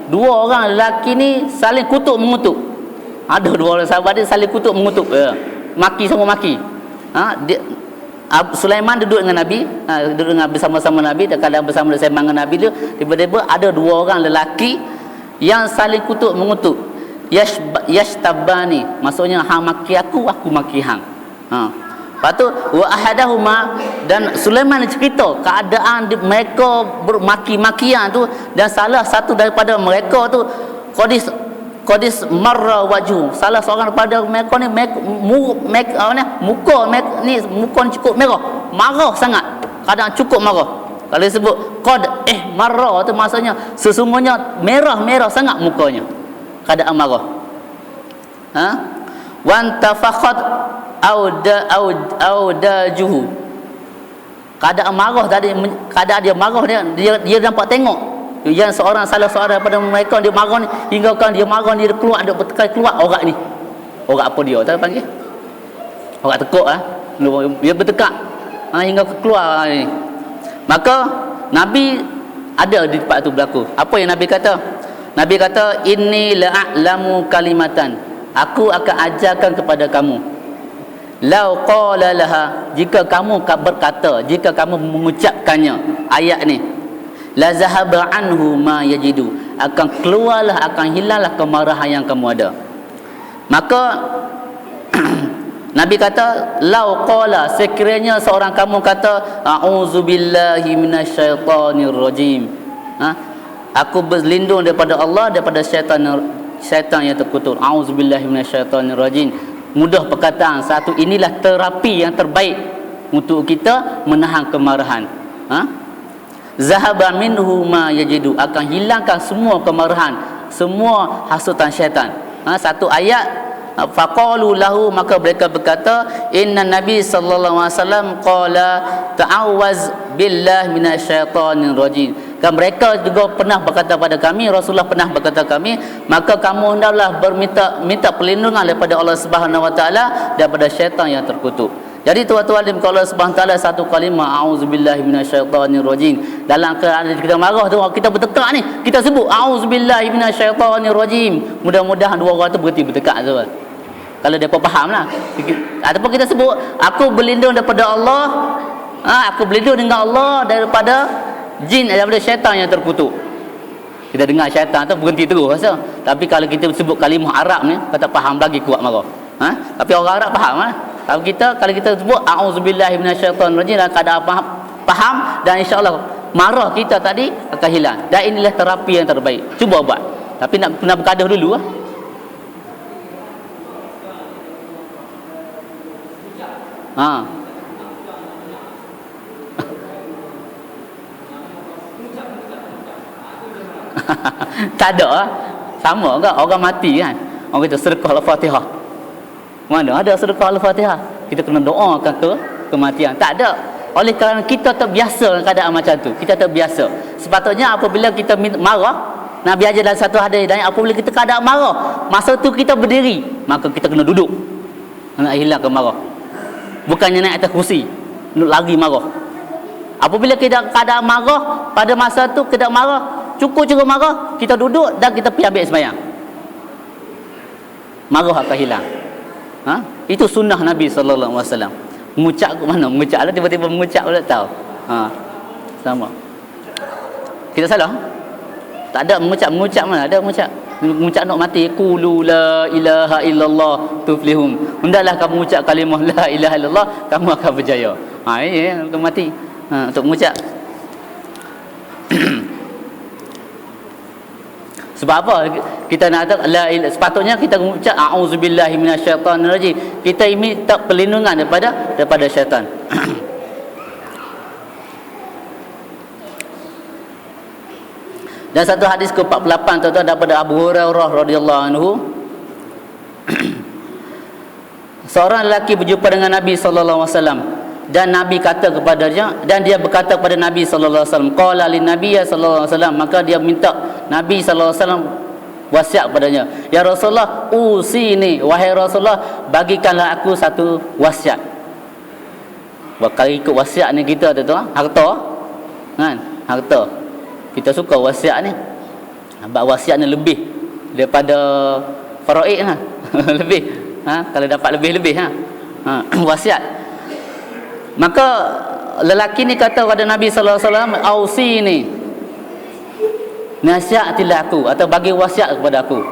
Dua orang lelaki ni saling kutuk mengutuk. Ada dua orang sahabat dia saling kutuk mengutuk. Maki sama maki. Sulaiman duduk dengan Nabi, duduk dengan bersama-sama Nabi, dan kadang bersama dengan Nabi tu, tiba-tiba ada dua orang lelaki yang saling kutuk mengutuk. Yashtabani, maksudnya hang maki aku maki hang. Lepas tu wa ahadahuma, dan Sulaiman cerita keadaan mereka bermaki-makian tu, dan salah satu daripada mereka tu qadis marra wajhu, salah seorang daripada mereka ni muka ni cukup merah, marah sangat, kadang cukup marah. Kalau disebut qad marra tu maksudnya sesungguhnya merah sangat mukanya, keadaan marah. Wan tafakhat audajuhu, keadaan marah tadi, keadaan dia marah, dia nampak tengok yang salah seorang daripada mereka dia marah ni, hingga kan dia marah ni, dia keluar, dia bertekai keluar orang ni. Orang apa dia tak panggil? Orang tekuk dia bertekak hingga keluar ni. Maka Nabi ada di tempat tu berlaku. Apa yang Nabi kata? Nabi kata, inni la'alamu kalimatan, aku akan ajarkan kepada kamu. Lau qala laha, jika kamu berkata, jika kamu mengucapkannya ayat ni, la zahaba anhu ma yajidu, akan keluarlah, akan hilanglah kemarahan yang kamu ada. Maka Nabi kata, lau qala, sekiranya seorang kamu kata, a'udzubillahi minasyaitonir rajim, aku berlindung daripada Allah, daripada syaitan yang terkutuk. A'udzubillahi minasyaitonir rajim. Mudah perkataan satu, inilah terapi yang terbaik untuk kita menahan kemarahan. Zahaba minhu ma yajidu, akan hilangkan semua kemarahan, semua hasutan syaitan. Satu ayat, faqalu lahu, maka mereka berkata, inna nabi sallallahu alaihi wasallam qala ta'awaz billahi minasyaitonir rajim. Dan mereka juga pernah berkata pada kami, Rasulullah pernah berkata kami, maka kamu hendaklah minta perlindungan daripada Allah Subhanahu wa taala daripada syaitan yang terkutuk. Jadi tuan-tuan dan Allah Subhanahu wa taala satu kalimah, auzubillahi minasyaitonir rajim. Dalam keadaan kita marah tu, kita bertekak ni, kita sebut auzubillahi minasyaitonir rajim. Mudah-mudahan dua orang tu berhenti bertekak tu. Kalau depa fahamlah. Ataupun kita sebut, aku berlindung daripada Allah, aku berlindung dengan Allah daripada jin, daripada syaitan yang terkutuk. Kita dengar syaitan tu berhenti terus rasa. Tapi kalau kita sebut kalimah Arab ni, kata faham lagi kuat marah. Tapi orang Arab faham Kalau kita sebut a'udzubillahi minasyaitonir rajim, dalam keadaan faham, dan insya-Allah marah kita tadi akan hilang. Dan inilah terapi yang terbaik. Cuba buat. Tapi nak kena berkadah dulu Tak ada sama ke orang mati kan, orang kata sedekah al-Fatihah, mana ada sedekah al-Fatihah, kita kena doakan ke kematian, tak ada. Oleh kerana kita terbiasa dengan keadaan macam tu, kita terbiasa. Sepatutnya apabila kita marah, Nabi ajar dalam satu hadis, dan apabila kita keadaan marah, masa tu kita berdiri, maka kita kena duduk nak hilangkan marah, bukannya naik atas kursi nak lari marah. Apabila kita keadaan marah, pada masa tu kita marah, cukup marah, kita duduk dan kita pergi ambil sembahyang, marah akan hilang. Itu sunnah Nabi sallallahu alaihi wasallam. Mengucap ke mana? Mengucap lah, tiba-tiba mengucap pula tahu. Sama. Kita salah? Tak ada mengucap mana? Ada mengucap nak mati. Qulu la ilaha illallah tuflihum. Hendaklah kamu ucap kalimah la ilaha illallah, kamu akan berjaya. Ini untuk mati. Untuk mengucap. Sebab apa kita nak sepatutnya kita mengucap a'udzubillahi minasyaitonir rajim. Kita minta perlindungan daripada syaitan. Dan satu hadis ke-48 tuan-tuan, daripada Abu Hurairah radhiyallahu anhu. Seorang lelaki berjumpa dengan Nabi sallallahu alaihi wasallam, dan Nabi kata kepadanya, dan dia berkata kepada Nabi sallallahu alaihi wasallam, qala lin nabiy sallallahu alaihi wasallam, maka dia minta Nabi sallallahu alaihi wasallam wasiat padanya, ya Rasulullah usini, wahai Rasulullah bagikanlah aku satu wasiat. Bakal ikut wasiat ni kita tu harta kan, harta kita suka wasiat ni, sebab wasiat ni lebih daripada faraid lebih kalau dapat lebih wasiat. Maka lelaki ni kata kepada Nabi sallallahu alaihi wasallam, "Ausini." Nasihatlah aku atau bagi wasiat kepada aku.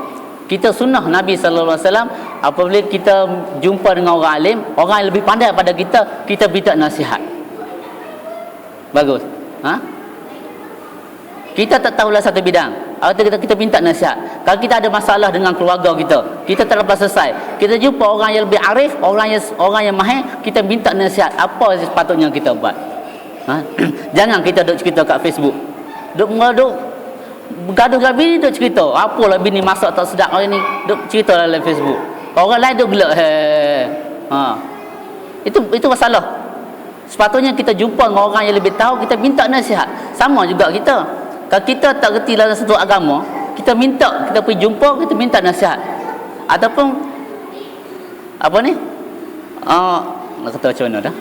Kita sunnah Nabi sallallahu alaihi wasallam apabila kita jumpa dengan orang alim, orang yang lebih pandai pada kita, kita minta nasihat. Bagus. Ha? Kita tak tahulah satu bidang, atau kita minta nasihat. Kalau kita ada masalah dengan keluarga kita, kita tak dapat selesai, kita jumpa orang yang lebih arif, orang yang mahir, kita minta nasihat. Apa sepatutnya kita buat? Ha? Jangan kita duk cerita kat Facebook. Duk bergaduh dengan bini, duk cerita apalah bini masak tak sedap hari ni, duk cerita dalam Facebook. Orang lain duk gelak. Ha. Itu masalah. Sepatutnya kita jumpa dengan orang yang lebih tahu, kita minta nasihat. Sama juga kita. Kalau kita tak reti dalam satu agama, kita pergi jumpa, kita minta nasihat. Ataupun apa ni? Nak kata macam mana dah?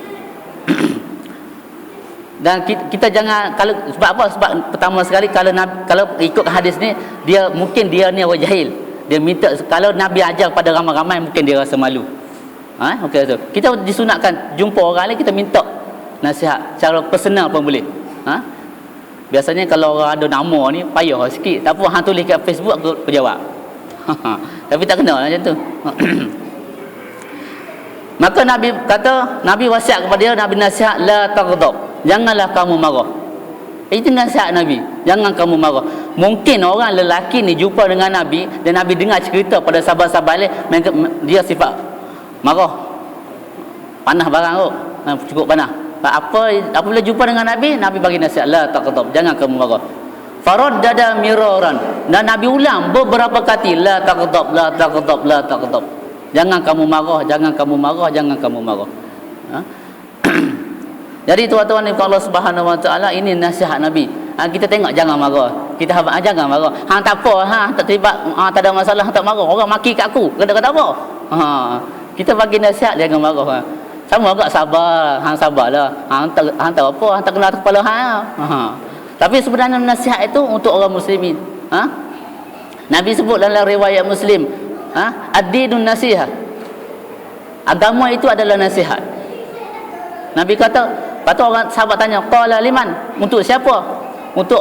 Dan kita jangan, kalau sebab apa? Sebab pertama sekali kalau ikut hadis ni, mungkin dia ni orang jahil. Dia minta, kalau Nabi ajar pada ramai-ramai, mungkin dia rasa malu. Okay, so kita disunatkan jumpa orang lain, kita minta nasihat secara personal pun boleh. Biasanya kalau orang ada nama ni payah sikit. Tak apa, hang tulis kat Facebook, aku jawab. Tapi tak kena macam tu. Maka Nabi wasiat kepada dia, Nabi nasihat, la taghdab, janganlah kamu marah. Itu nasihat Nabi, jangan kamu marah. Mungkin orang lelaki ni jumpa dengan Nabi dan Nabi dengar cerita pada sahabat-sahabat lain, dia sifat marah, panah barang tu, cukup panah. Apabila jumpa dengan Nabi bagi nasihat, la taghdab, jangan kamu marah. Faraddada miraran, dan Nabi ulang beberapa kali, la taghdab, la taghdab, la taghdab, jangan kamu marah, jangan kamu marah, jangan kamu marah. Jadi tuan-tuan ni, Allah Subhanahu Wa Taala, ini nasihat Nabi. Kita tengok jangan marah. Kita jangan marah. Hang tak apa, tak terlibat, tak ada masalah, tak marah. Orang maki kat aku, kata apa? Kita bagi nasihat, jangan marah. Sama agak sabar, hang sabarlah. Hang tak apa, hang tak kena kepala hang. Tapi sebenarnya nasihat itu untuk orang muslimin. Nabi sebut dalam riwayat Muslim, ad-dinun nasihat. Agama itu adalah nasihat. Nabi kata, patut orang sahabat tanya, qala liman? Untuk siapa? Untuk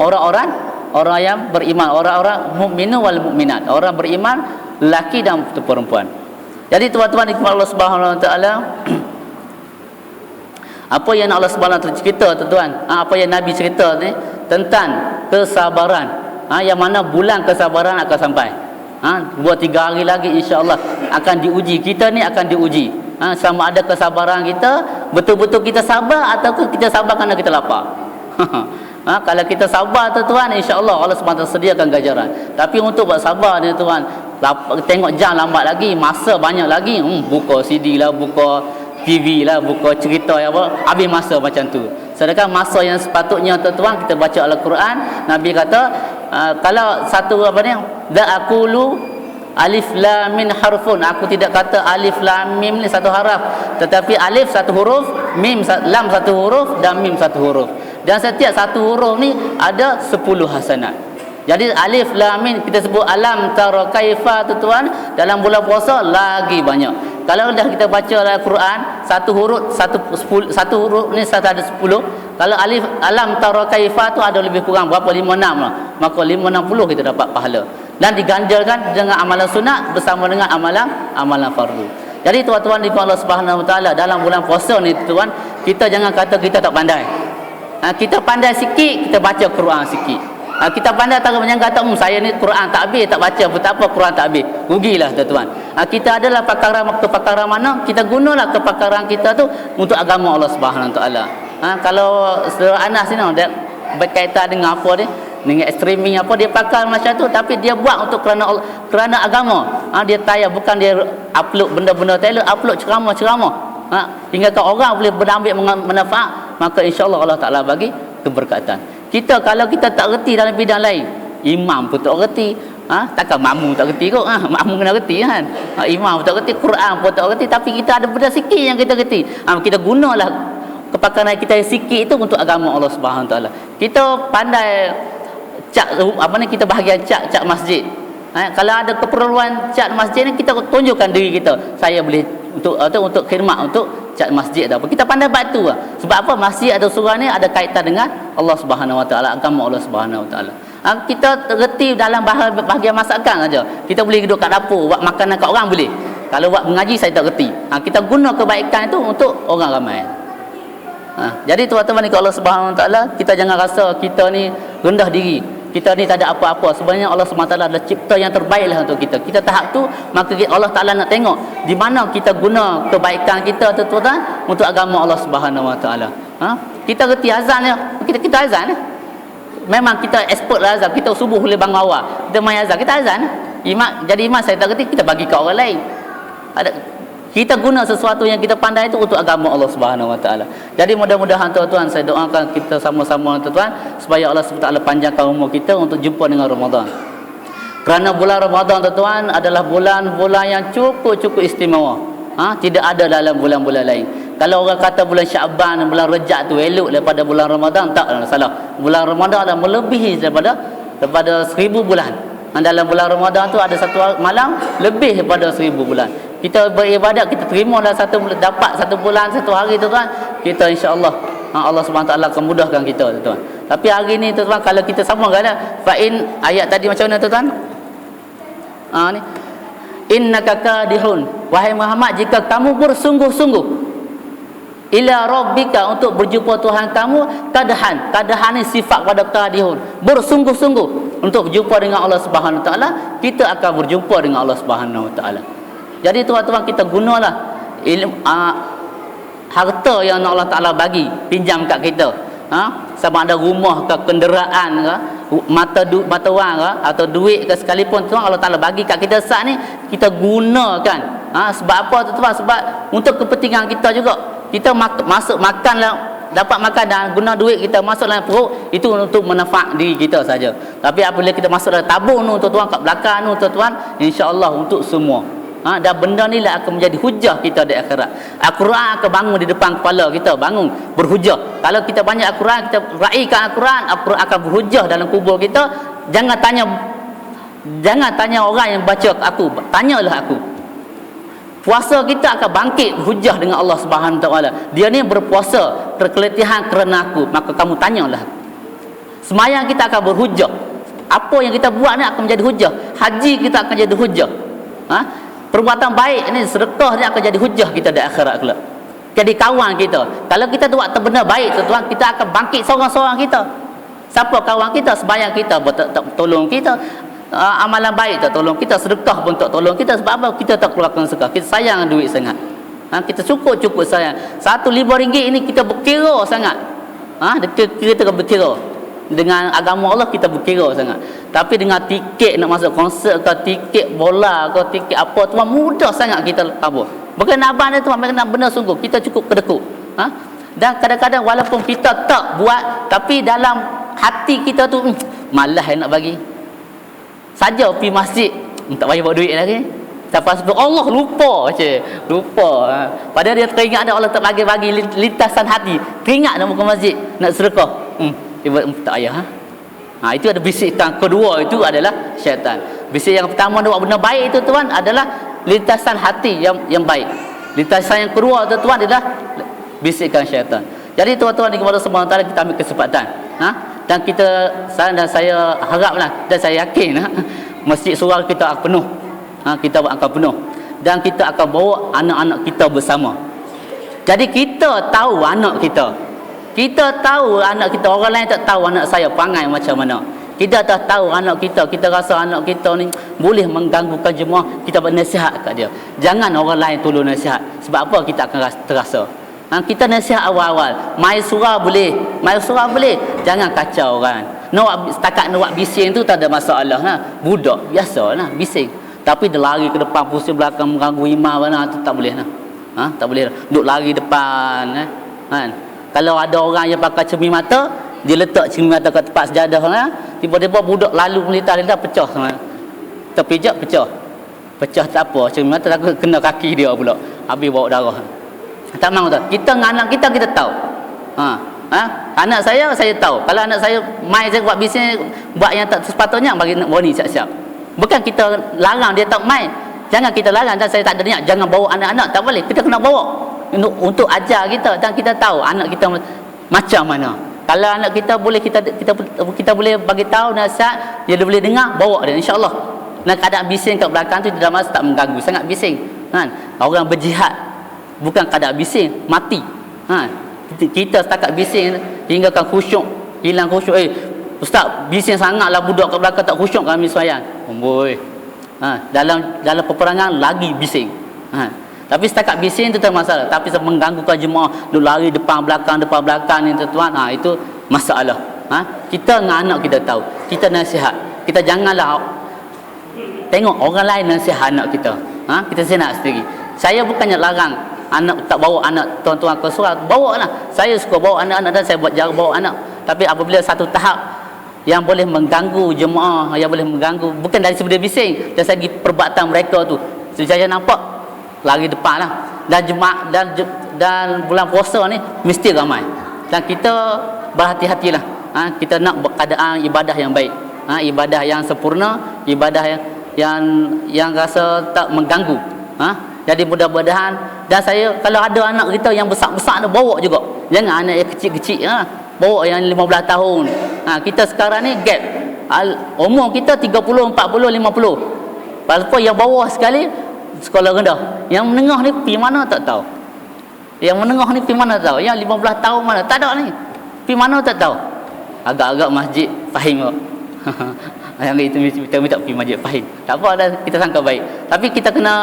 orang yang beriman, orang-orang mukminu wal mukminat, orang beriman lelaki dan perempuan. Jadi tuan-tuan dikasihi Allah Subhanahu Wa Taala, apa yang Allah Subhanahu Wa Taala cerita tuan-tuan, apa yang Nabi cerita ni tentang kesabaran, yang mana bulan kesabaran akan sampai. 2-3 hari lagi insya-Allah akan diuji. Kita ni akan diuji. Sama ada kesabaran kita, betul-betul kita sabar ataupun kita sabar kerana kita lapar. Kalau kita sabar tuan-tuan, insya-Allah Allah SWT sediakan ganjaran. Tapi untuk buat sabar ni tuan, tengok jam lambat lagi, masa banyak lagi, buka CD lah, buka TV lah, buka cerita apa, habis masa macam tu. Sedangkan masa yang sepatutnya tuan-tuan kita baca Al-Quran, Nabi kata, kalau satu apa ni, la aqulu alif lam mim harfun, aku tidak kata alif lam mim ni satu haraf, tetapi alif satu huruf, mim lam satu huruf, dan mim satu huruf. Dan setiap satu huruf ni ada 10 hasanat. Jadi alif lam mim kita sebut alam tara kaifa tuan, dalam bulan puasa lagi banyak. Kalau dah kita baca Al-Quran, satu huruf ni ada 10. Kalau alif alam tara kaifa tu ada lebih kurang berapa, 56 lah. Maka 560 kita dapat pahala. Dan diganjarkan dengan amalan sunat bersama dengan amalan fardu. Jadi tuan-tuan di Allah Subhanahu Wa Taala, dalam bulan puasa ni tuan, kita jangan kata kita tak pandai. Kita pandai sikit, kita baca Quran sikit. Kita pandai tak jangan kata saya ni Quran tak habis, tak baca betapa Quran tak habis. Rugilah tuan-tuan. Kita adalah kepakaran mana, kita gunalah kepakaran kita tu untuk agama Allah Subhanahu Wa Taala. Kalau saudara Anas ni dia berkaitan dengan apa dia, dengan streaming apa, dia pakar macam tu, tapi dia buat untuk kerana agama. Dia tayar, bukan dia upload benda-benda tak elok, upload ceramah-ceramah. Hingga orang boleh mengambil manfaat, maka insya-Allah Allah Taala bagi keberkatan. Kita kalau kita tak reti dalam bidang lain, imam pun tak reti, takkan makmum tak reti kot, makmum kena reti kan, imam pun tak reti, Quran pun tak reti, tapi kita ada benda sikit yang kita reti, kita gunalah kepakaran kita sikit itu untuk agama Allah Subhanahu Wa Taala. Kita pandai cat kita bahagian cat masjid. Kalau ada keperluan cat masjid ni, kita tunjukkan diri kita, saya boleh untuk khidmat, untuk cat masjid atau apa. Kita pandai batu lah. Sebab apa? Masjid atau surau ni ada kaitan dengan Allah Subhanahu Wa Taala, agama Allah Subhanahu Wa Taala. Kita reti dalam bahagian masakan saja. Kita boleh duduk kat dapur buat makanan kat orang boleh. Kalau buat mengaji saya tak reti. Kita guna kebaikan itu untuk orang ramai. Jadi tuan-tuan ni, Allah Subhanahu Wa Taala, kita jangan rasa kita ni rendah diri, kita ni tak ada apa-apa. Sebenarnya Allah Subhanahu Wa Taala adalah cipta yang terbaiklah untuk kita. Kita tahap tu, maka Allah Taala nak tengok di mana kita guna kebaikan kita tu, tuan-tuan, untuk agama Allah Subhanahu Wa Taala. Kita reti azan ya, kita azan ya. Memang kita expert lah azan. Kita subuh boleh bangun awal, kita main azan, kita azan. Jadi imam saya tak reti, kita bagi ke orang lain. Kita guna sesuatu yang kita pandai itu untuk agama Allah Subhanahu Wa Taala. Jadi mudah-mudahan tuan-tuan, saya doakan kita sama-sama tuan-tuan supaya Allah Subhanahu Wa Taala panjangkan umur kita untuk jumpa dengan Ramadan. Kerana bulan Ramadan tuan-tuan adalah bulan-bulan yang cukup istimewa. Tidak ada dalam bulan-bulan lain. Kalau orang kata bulan Syaban, bulan Rejab tu elok daripada bulan Ramadan, tak, salah. Bulan Ramadan adalah melebihi daripada 1000 bulan. Dalam bulan Ramadan tu ada satu malam lebih daripada 1000 bulan. Kita beribadat, kita terima dalam dapat satu bulan, satu hari tuan-tuan, kita insya-Allah Allah Subhanahu Taala akan mudahkan kita tuan-tuan. Tapi hari ni tuan-tuan, kalau kita sama kan, fa'in ayat tadi macam mana tuan-tuan? Ni innaka kadihun, wahai Muhammad, jika kamu bersungguh-sungguh ila rabbika, untuk berjumpa Tuhan kamu, kadahan ni sifat pada kadihun, bersungguh-sungguh untuk berjumpa dengan Allah Subhanahu Taala, kita akan berjumpa dengan Allah Subhanahu Taala. Jadi tuan-tuan, kita gunalah ilmu, harta yang Allah Taala bagi, pinjam kat kita. Sama ada rumah ke, kenderaan ke, mata wang ke, atau duit ke sekalipun, tuan, Allah Taala bagi kat kita saat ni, kita gunakan. Sebab apa tuan-tuan? Sebab untuk kepentingan kita juga. Kita masuk makan lah, dapat makan dan guna duit kita masuk dalam perut, itu untuk manfaat diri kita saja. Tapi apabila kita masuk dalam tabung tu tuan-tuan, kat belakang tu tuan-tuan, insya-Allah untuk semua. Dan benda ni lah akan menjadi hujah kita di akhirat. Al-Quran akan bangun di depan kepala kita, bangun berhujah. Kalau kita banyak Al-Quran, kita raikan Al-Quran, Al-Quran akan berhujah dalam kubur kita. Jangan tanya orang yang baca aku, tanyalah aku. Puasa kita akan bangkit hujah dengan Allah Subhanahu Taala. Dia ni berpuasa terkeletihan kerana aku, maka kamu tanyalah. Semayang kita akan berhujah. Apa yang kita buat ni akan menjadi hujah. Haji kita akan jadi hujah. Perbuatan baik ni, sedekah ni akan jadi hujah kita di akhirat kelak. Jadi kawan kita, kalau kita buat benda baik tuan-tuan, kita akan bangkit seorang-seorang kita. Siapa kawan kita? Sembahyang kita tolong kita, amalan baik tak tolong kita, sedekah pun tak tolong kita. Sebab apa? Kita tak keluarkan sedekah, kita sayang duit sangat. Kita cukup sayang. 1 RM5 ini kita berkira sangat. Kita berkira. Dengan agama Allah kita berkira sangat. Tapi dengan tiket nak masuk konsert ke, tiket bola ke, tiket apa, tuan, mudah sangat kita tabur. Bukan abang dia tuan, nak benda sungguh, kita cukup kedekut. Dan kadang-kadang walaupun kita tak buat, tapi dalam hati kita tu malas nak bagi. Saja pergi masjid, tak payah bawa duit lagi. Lepas tu Allah lupa. Padahal dia teringat ada Allah tak bagi lintasan hati. Teringat nak buka masjid, nak sedekah. Tak payah. Itu ada bisikan kedua, itu adalah syaitan. Bisik yang pertama buat benda baik itu tuan adalah lintasan hati yang baik. Lintasan yang kedua itu tuan adalah bisikan syaitan. Jadi tuan-tuan di kepada Subhanahu Taala, kita ambil kesempatan. Dan saya haraplah dan saya yakin masjid surau kita akan penuh. Kita akan penuh dan kita akan bawa anak-anak kita bersama. Jadi kita tahu anak kita. Kita tahu anak kita, orang lain tak tahu anak saya perangai macam mana. Kita tak tahu anak kita, kita rasa anak kita ni boleh mengganggukan jemaah, kita bernasihat kat dia. Jangan orang lain tolong nasihat. Sebab apa? Kita akan terasa. Kita nasihat awal-awal. Mai surau boleh, jangan kacau orang. Setakat nak buat bising tu tak ada masalah lah. Budak biasa lah bising. Tapi dia lari ke depan, pusing belakang, mengganggu imam mana, tu tak boleh lah. Tak boleh lah. Duduk lari depan kan. Kalau ada orang yang pakai cermin mata, dia letak cermin mata kat tempat sejadah, tiba-tiba budak lalu melintas pecah sama. Terpijak pecah. Pecah tak apa, cermin mata takut kena kaki dia pula. Habis bawa darah. Tak mahu tak. Kita dengan anak kita tahu. Anak saya tahu. Kalau anak saya mai saya buat bisnes, buat yang tak sepatutnya, bagi bawa ni siap-siap. Bukan kita larang dia tak mai. Jangan kita larang, dan saya tak ada niat jangan bawa anak-anak, tak boleh. Kita kena bawa untuk ajar kita, dan kita tahu anak kita macam mana. Kalau anak kita boleh kita boleh bagi tahu nasihat, dia boleh dengar, bawa dia insya-Allah. Dan keadaan bising kat belakang tu dalam masa tak mengganggu, sangat bising. Kan? Orang berjihad bukan keadaan bising, mati. Kita setakat bising hinggakan khusyuk, hilang khusyuk. Ustaz, bising sangatlah budak kat belakang tak khusyuk kami sembahyang. Amboi. Dalam peperangan lagi bising. Tapi setakat bising itu tak masalah. Tapi mengganggukan jemaah, duk lari depan belakang ni tuan-tuan, itu masalah. Kita dengan anak kita tahu, kita nasihat. Kita janganlah tengok orang lain nasihat anak kita. Kita senang sendiri. Saya bukannya larang anak tak bawa anak tuan-tuan ke surau, bawa lah. Saya suka bawa anak-anak dan saya buat jaga bawa anak. Tapi apabila satu tahap yang boleh mengganggu jemaah, yang boleh mengganggu, bukan dari segi bising, dari segi perbuatan mereka tu, saya nampak lari depan lah. Dan jemaah dan bulan puasa ni mesti ramai, dan kita berhati-hatilah. Kita nak keadaan ibadah yang baik, ibadah yang sempurna, ibadah yang rasa tak mengganggu. Jadi mudah-mudahan, dan saya kalau ada anak kita yang besar-besar tu, bawa juga. Jangan anak yang kecil-kecil, bawa yang 15 tahun. Kita sekarang ni gap umur kita 30, 40, 50. Walaupun yang bawah sekali sekolah rendah, yang menengah ni pergi mana tak tahu. Yang menengah ni pergi mana tak tahu. Yang 15 tahun mana tak ada ni, pergi mana tak tahu. Agak-agak masjid fahim tak? Yang itu kita minta pergi masjid fahim. Tak apa dah, kita sangka baik. Tapi kita kena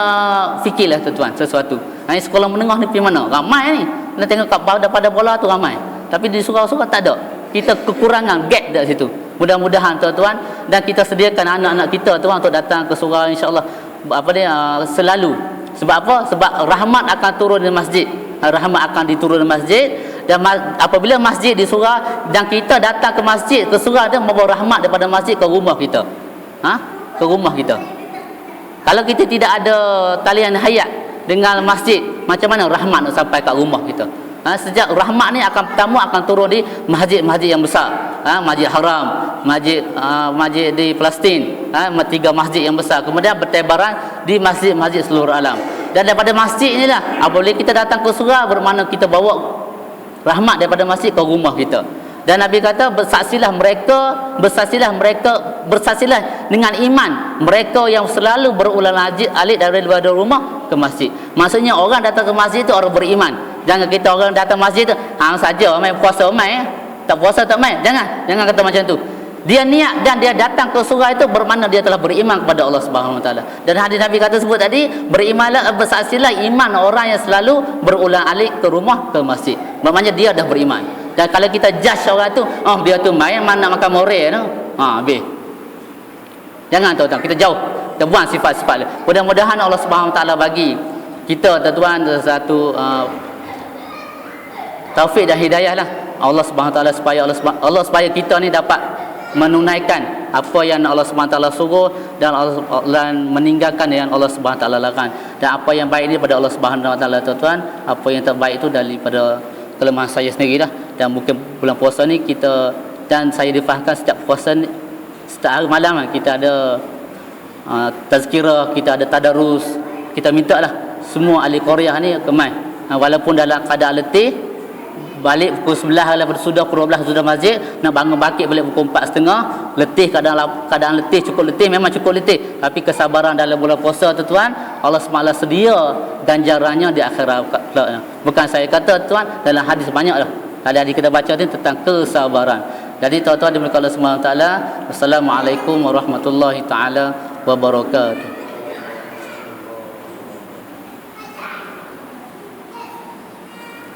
fikirlah tuan-tuan sesuatu. Sekolah menengah ni pergi mana? Ramai ni. Kita tengok pada bola tu ramai. Tapi di surau-surau tak ada. Kita kekurangan, gap dari situ. Mudah-mudahan tuan-tuan, dan kita sediakan anak-anak kita tuan untuk datang ke surau insya-Allah selalu. Sebab apa? Sebab rahmat akan turun di masjid. Rahmat akan diturun di masjid, dan apabila masjid di surau dan kita datang ke masjid, ke surau, dia membawa rahmat daripada masjid ke rumah kita. Ke rumah kita. Kalau kita tidak ada talian hayat dengan masjid, macam mana rahmat nak sampai kat rumah kita? Sejak rahmat ni pertama akan turun di masjid-masjid yang besar, Masjid Haram, masjid di Palestin, 3 masjid yang besar, kemudian bertebaran di masjid-masjid seluruh alam. Dan daripada masjid inilah apabila kita datang ke surau, bermakna kita bawa rahmat daripada masjid ke rumah kita. Dan Nabi kata bersaksilah dengan iman mereka yang selalu berulang alik daripada rumah ke masjid. Maksudnya orang datang ke masjid itu orang beriman. Jangan kita orang datang masjid tu saja main puasa main, tak puasa tak main. Jangan kata macam tu. Dia niat dan dia datang ke surau itu bermakna dia telah beriman kepada Allah Subhanahu Wa Taala. Dan hadis Nabi kata sebut tadi, berimanlah, bersaksilah iman orang yang selalu berulang alik ke rumah ke masjid. Maknanya dia dah beriman. Dan kalau kita judge orang tu, dia tu main mana nak makan more tu. Habis. Jangan tuan-tuan, kita jauh. Kita buang sifat-sifat dia. Mudah-mudahan Allah Subhanahu Wa Taala bagi kita tuan-tuan satu taufik dan hidayah lah. Allah Subhanahu Wa Taala supaya kita ni dapat menunaikan apa yang Allah Subhanahu Wa Taala suruh, dan Allah meninggalkan yang Allah Subhanahu Wa Taala larang. Dan apa yang baik ni pada Allah Subhanahu Wa Taala tuan-tuan, apa yang terbaik itu daripada kelemahan saya sendirilah. Dan mungkin bulan puasa ni kita, dan saya difahamkan setiap puasa ni, setiap hari malam kita ada tazkirah, kita ada tadarus. Kita minta lah semua ahli Korea ni kemai, walaupun dalam keadaan letih, balik pukul 11 lah, sudah pukul 12 sudah masjid, nak bangun bangkit balik pukul 4.30, letih, keadaan letih, cukup letih, memang cukup letih, tapi kesabaran dalam bulan puasa tuan, Allah SWT sedia ganjarannya di akhirat. Bukan saya kata tuan, dalam hadis banyak lah, hadis kita baca ni tentang kesabaran. Jadi tuan-tuan diberkati Allah SWT. Wassalamualaikum warahmatullahi taala wabarakatuh.